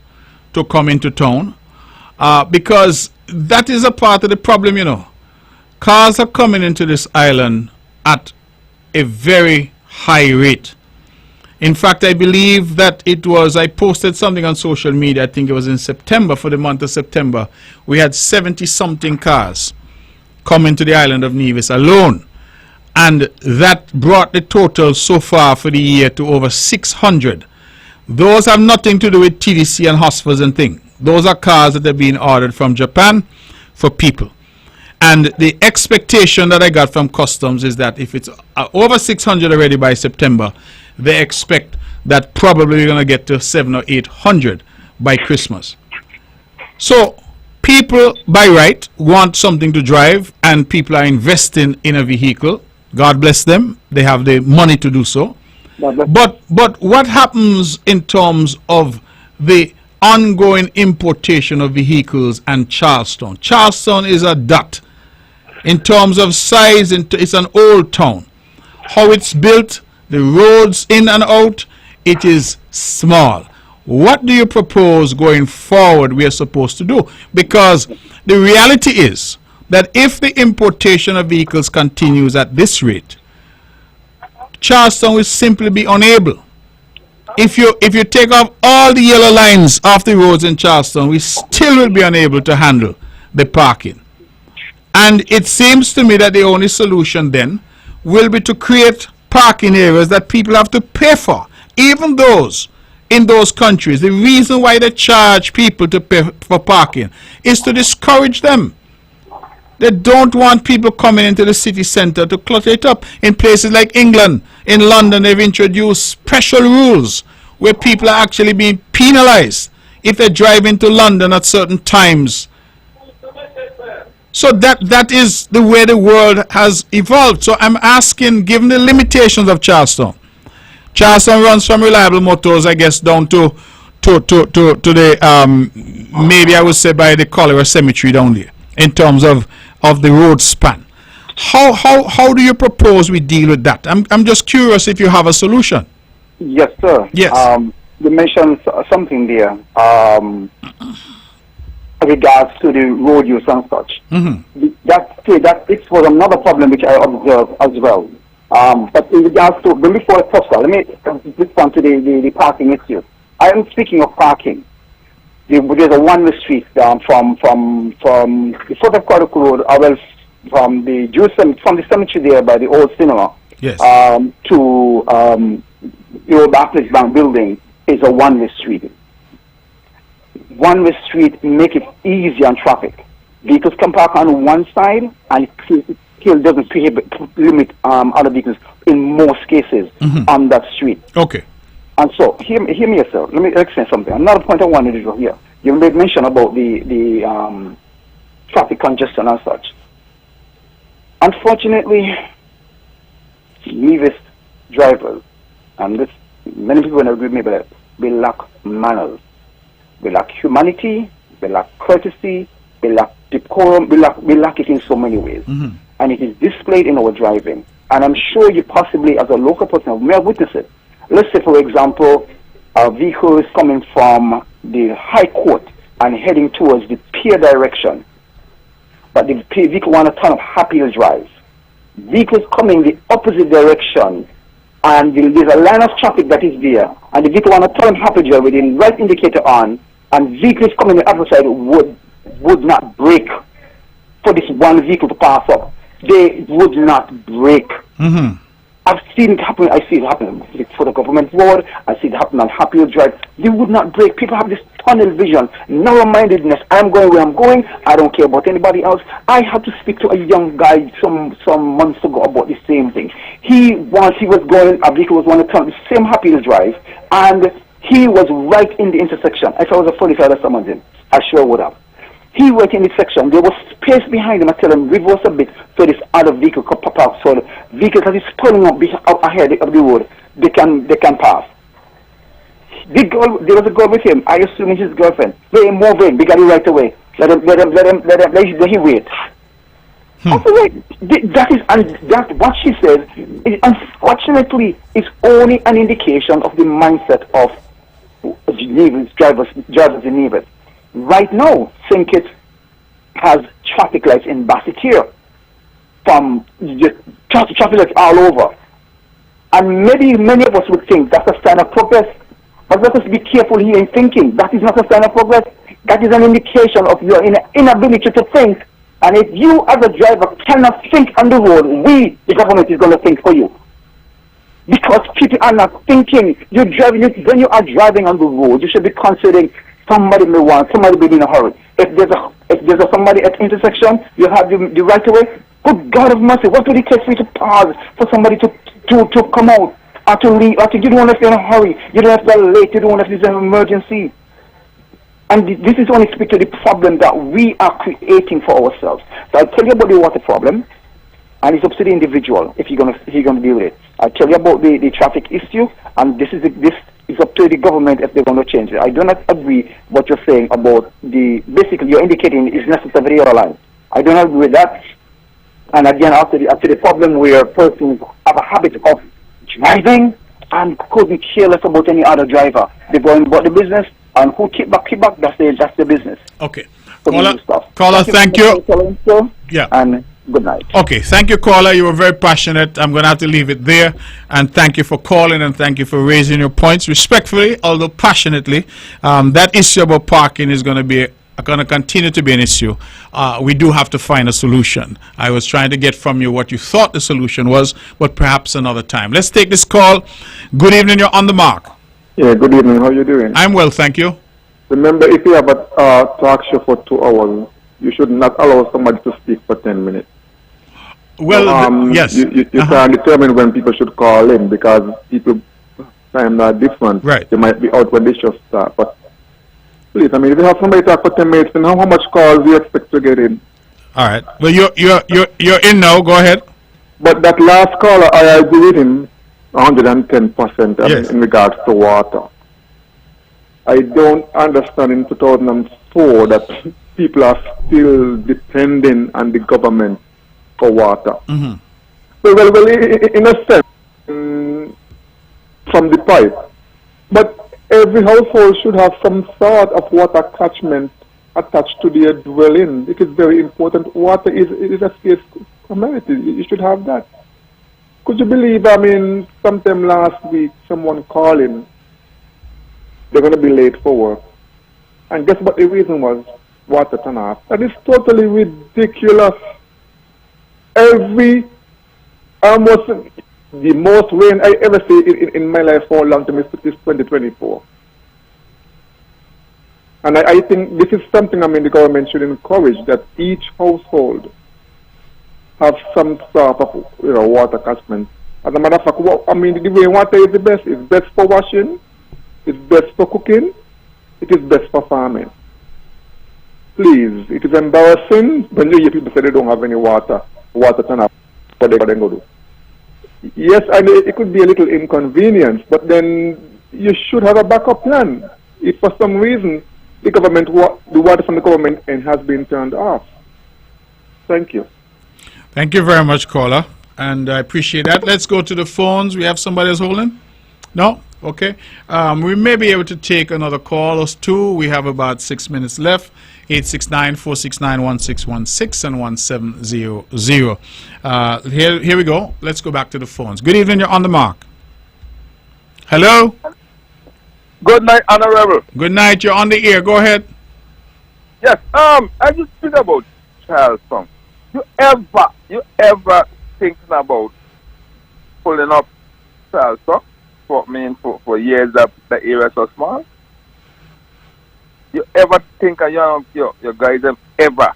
to come into town, because that is a part of the problem, you know. Cars are coming into this island at a very high rate. In fact, I believe that I posted something on social media, I think it was in September, for the month of September. We had 70-something cars coming to the island of Nevis alone. And that brought the total so far for the year to over 600. Those have nothing to do with TDC and hospitals and things. Those are cars that are being ordered from Japan for people. And the expectation that I got from customs is that if it's over 600 already by September, they expect that probably we're going to get to 700 or 800 by Christmas. So people by right want something to drive, and people are investing in a vehicle. God bless them. They have the money to do so. But what happens in terms of the ongoing importation of vehicles and Charleston? Charleston is a dot. In terms of size, it's an old town. How it's built, the roads in and out, it is small. What do you propose going forward we are supposed to do? Because the reality is that if the importation of vehicles continues at this rate, Charleston will simply be unable. If you take off all the yellow lines off the roads in Charleston, we still will be unable to handle the parking. And it seems to me that the only solution then will be to create parking areas that people have to pay for. Even those in those countries, the reason why they charge people to pay for parking is to discourage them. They don't want people coming into the city center to clutter it up. In places like England, in London, they've introduced special rules where people are actually being penalized if they drive into London at certain times. So that is the way the world has evolved. So I'm asking, given the limitations of Charleston, Charleston runs from Reliable Motors, I guess, down to the maybe I would say by the Cholera Cemetery down there, in terms of the road span. How do you propose we deal with that? I'm just curious if you have a solution. Yes, sir. Yes. You mentioned something there. Regards to the road use and such. Mm-hmm. That it was another problem which I observed as well. But in regards to, before I touch that, let me respond to the parking issue. I am speaking of parking. There's a one-way street from the foot of Cordoc Road, from the cemetery there by the old cinema. Yes. To the old Baptist Bank building is a one-way street. One-way street make it easy on traffic. Vehicles can park on one side, and it still doesn't limit other vehicles in most cases on that street. Okay. And so, hear me, sir. Let me explain something. Another point I wanted to do here. You made mention about the traffic congestion and such. Unfortunately, Nevis drivers, and many people will agree with me, but they lack manners. They lack humanity, they lack courtesy, they lack decorum, we lack it in so many ways. Mm-hmm. And it is displayed in our driving. And I'm sure you possibly, as a local person, may have witnessed it. Let's say, for example, a vehicle is coming from the High Court and heading towards the pier direction, but the vehicle wants to turn up Happy Hill Drive. Vehicles coming the opposite direction, and there's a line of traffic that is there, and the vehicle wants to turn up Happy Hill Drive with the right indicator on, and vehicles coming the other side would not brake for this one vehicle to pass up. They would not brake. Mm-hmm. I've seen it happen. I see it happen for the government road. I see it happen on Happy Hill Drive. They would not brake. People have this tunnel vision, narrow-mindedness. I'm going where I'm going. I don't care about anybody else. I had to speak to a young guy some months ago about the same thing. A vehicle was going to turn the same Happy Hill Drive, and he was right in the intersection. If I was a 45 or someone in, I sure would have. He went in the section. There was space behind him. I tell him, reverse a bit so this other vehicle could pop out. So the vehicle that is pulling up ahead of the road, they can pass. There was a girl with him. I assume it's his girlfriend. Let him move in. They got it right away. Let him wait. I feel like that is, and that what she says, unfortunately, is only an indication of the mindset of drivers in Nevis. Right now, St. Kitts has traffic lights in Basseterre, from traffic lights all over. And many of us would think that's a sign of progress. But let us be careful here in thinking. That is not a sign of progress. That is an indication of your inability to think. And if you as a driver cannot think on the road, the government is going to think for you. Because people are not thinking. When you are driving on the road, you should be considering somebody may want, somebody may be in a hurry. If there's somebody at intersection, you have the right of way. Good God of mercy, what would it take for you to pause for somebody to come out or to leave? Or to, you don't want to be in a hurry. You don't have to be late. You don't want to be in an emergency. And this is only speak to the problem that we are creating for ourselves. So I'll tell you about the water problem, and it's up to the individual if you're gonna deal with it. I'll tell you about the traffic issue, and this is up to the government if they're going to change it. I do not agree what you're saying about basically you're indicating is necessary the airline. I don't agree with that. And again, after the problem where persons have a habit of driving and couldn't care less about any other driver. They're going about the business, and who keep back, that's the business. Okay. So Caller, thank you. Yeah. And good night. Okay, thank you, caller. You were very passionate. I'm going to have to leave it there. And thank you for calling, and thank you for raising your points respectfully, although passionately. That issue about parking is going to continue to be an issue. We do have to find a solution. I was trying to get from you what you thought the solution was, but perhaps another time. Let's take this call. Good evening. You're on the mark. Yeah, good evening. How are you doing? I'm well, thank you. Remember, if you have a talk show for 2 hours, you should not allow somebody to speak for 10 minutes. Well, yes. You can determine when people should call in, because people time are different. Right. They might be out when they should start. But please, I mean, if you have somebody talk for 10 minutes, then how much calls do you expect to get in? All right. Well, you're in now. Go ahead. But that last caller, I agree with him 110% Yes. in regards to water. I don't understand in 2004 that people are still depending on the government for water. Mm-hmm. Well, in a sense, from the pipe. But every household should have some sort of water catchment attached to their dwelling. It is very important. Water is a scarce commodity. You should have that. Could you believe, I mean, sometime last week, someone calling, they're going to be late for work. And guess what the reason was? Water turn off. That is totally ridiculous. Almost the most rain I ever see in my life for a long time is 2024. And I think this is something, I mean, the government should encourage, that each household have some sort of water catchment. As a matter of fact, I mean, the way water is the best. It's best for washing, it's best for cooking, it is best for farming. Please, it is embarrassing when you hear people say they don't have any water turn off, what they're going to do. Yes, I know it could be a little inconvenience, but then you should have a backup plan. If for some reason the water from the government has been turned off. Thank you. Thank you very much, caller, and I appreciate that. Let's go to the phones. We have somebody else holding? No? Okay. We may be able to take another call or two. We have about 6 minutes left. 869-469-1616 and 1700. Here we go. Let's go back to the phones. Good evening. You're on the mark. Hello? Good night, Honorable. Good night. You're on the air. Go ahead. Yes, I just think about child song. You ever thinking about pulling up child song? For years that the area is so small? You ever think of your guys ever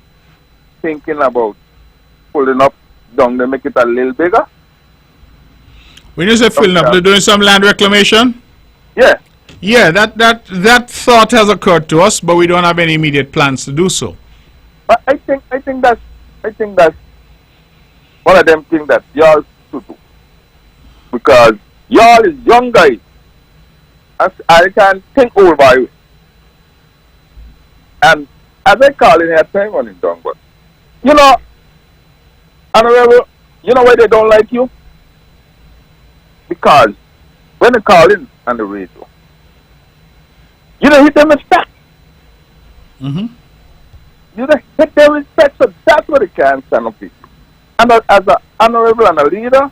thinking about pulling up down to make it a little bigger? When you say filling up, they're doing some land reclamation? Yeah. Yeah, that thought has occurred to us, but we don't have any immediate plans to do so. But I think that's one of them things that y'all should do. Because y'all is young guys. I can think old by you. And as I call in here, time running down, but Honorable, you know why they don't like you? Because when they call in on the radio, you don't hit them with respect. Mm-hmm. You don't hit them with respect, so that's what they can't stand up with you. And as an honorable and a leader,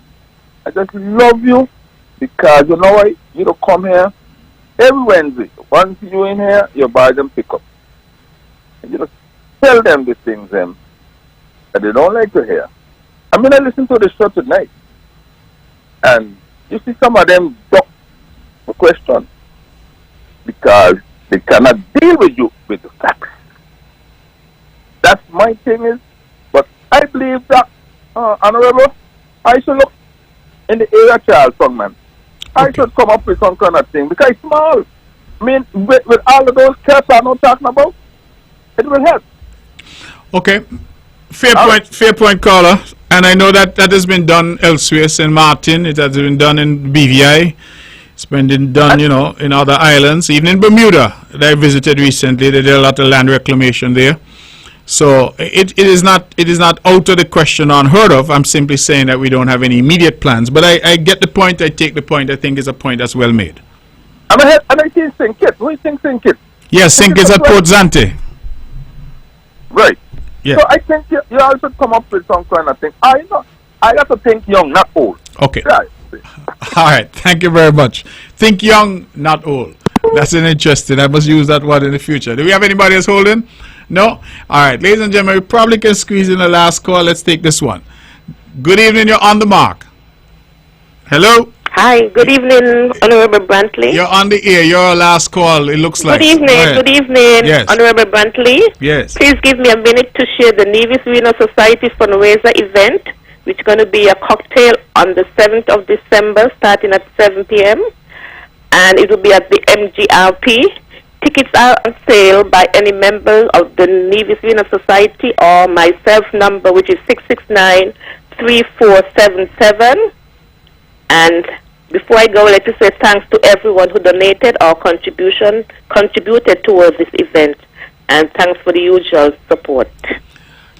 I just love you because you know why? You don't come here every Wednesday. Once you in here, you buy them pick up. And you just tell them the things that they don't like to hear. I mean, I listened to the show tonight, and You see, some of them duck the question because they cannot deal with you with the facts. That's my thing is, but I believe that, Honorable, I should look in the area child fund, man. I should come up with some kind of thing because it's small. I mean, with all of those cats I'm not talking about, it will help. Okay. Fair point, caller. And I know that that has been done elsewhere, St. Martin. It has been done in BVI. It's been done, in other islands, even in Bermuda that I visited recently. They did a lot of land reclamation there. So it is not out of the question, unheard of. I'm simply saying that we don't have any immediate plans. But I get the point. I take the point. I think it's a point that's well made. And I think St. Who is St. Kitts? Yes, St. Kitts at Port Zante. Right. Yeah. So I think you also come up with some kind of thing. I got to think young, not old. Okay. Right. All right. Thank you very much. Think young, not old. That's an interesting. I must use that word in the future. Do we have anybody else holding? No? All right. Ladies and gentlemen, we probably can squeeze in the last call. Let's take this one. Good evening. You're on the mark. Hello? Hi. Good evening, Honorable Brantley. You're on the air. Your last call, it looks like. Good evening. Good evening, yes. Honorable Brantley. Yes. Please give me a minute to share the Nevis Renal Society fundraiser event, which is going to be a cocktail on the 7th of December, starting at 7 p.m. And it will be at the MGRP. Tickets are on sale by any member of the Nevis Renal Society or my self number, which is 669-3477. And before I go, let me say thanks to everyone who donated or contributed towards this event. And thanks for the usual support.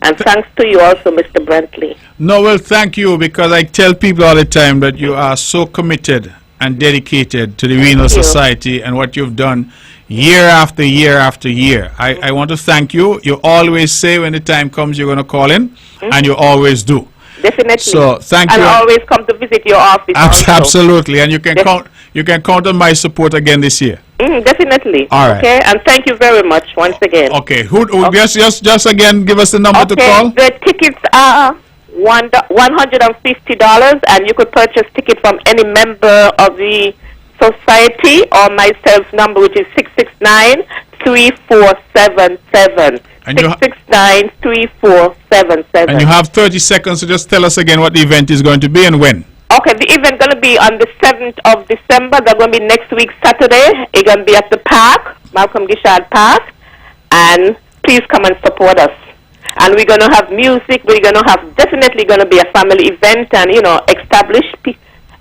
And thanks to you also, Mr. Brantley. No, well, thank you, because I tell people all the time that you are so committed and dedicated to the Renal Society and what you've done year after year after year. I want to thank you. You always say when the time comes you're going to call in, and you always do. Definitely. So thank you. And always come to visit your office. Absolutely, and you can count on my support again this year. Definitely. All right. Okay, and thank you very much once again. Okay. Just again, give us the number to call. The tickets are $150, and you could purchase tickets from any member of the society or my self number, which is 669-3477. And 669-3477. And you have 30 seconds to just tell us again what the event is going to be and when. Okay, the event going to be on the 7th of December. They're going to be next week, Saturday. It's going to be at the park, Malcolm Gishard Park. And please come and support us. And we're going to have music. We're going to have definitely going to be a family event and, establish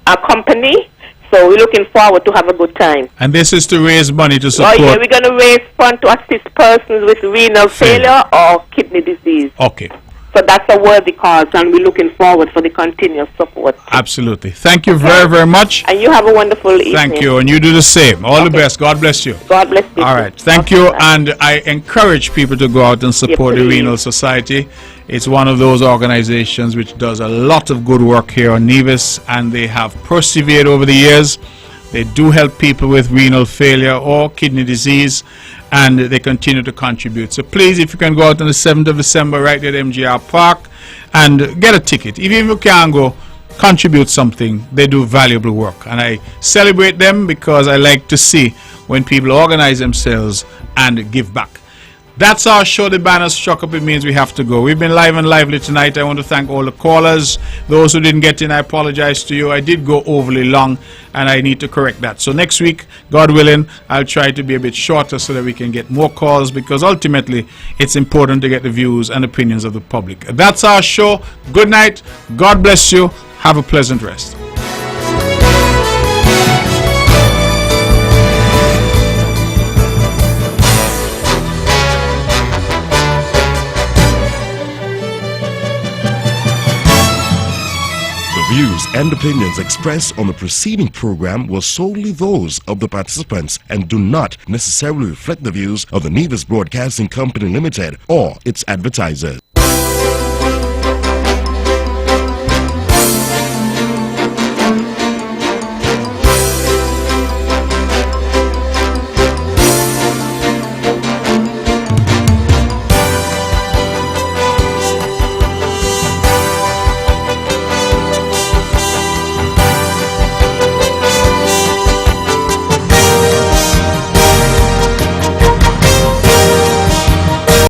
a company. So we're looking forward to have a good time. And this is to raise money to support. Oh, yeah, we're going to raise funds to assist persons with renal failure or kidney disease. Okay. So that's a worthy cause, and we're looking forward for the continuous support. Absolutely. Thank you very, very much. And you have a wonderful evening. Thank you, and you do the same. All the best. God bless you. God bless you. All right. Thank you, and I encourage people to go out and support the Renal Society. It's one of those organizations which does a lot of good work here on Nevis, and they have persevered over the years. They do help people with renal failure or kidney disease, and they continue to contribute. So please, if you can go out on the 7th of December right at MGR Park and get a ticket. Even if you can't go, contribute something. They do valuable work, and I celebrate them because I like to see when people organize themselves and give back. That's our show. The banner struck up. It means we have to go. We've been live and lively tonight. I want to thank all the callers. Those who didn't get in, I apologize to you. I did go overly long, and I need to correct that. So next week, God willing, I'll try to be a bit shorter so that we can get more calls, because ultimately it's important to get the views and opinions of the public. That's our show. Good night. God bless you. Have a pleasant rest. Views and opinions expressed on the preceding program were solely those of the participants and do not necessarily reflect the views of the Nevis Broadcasting Company Limited or its advertisers.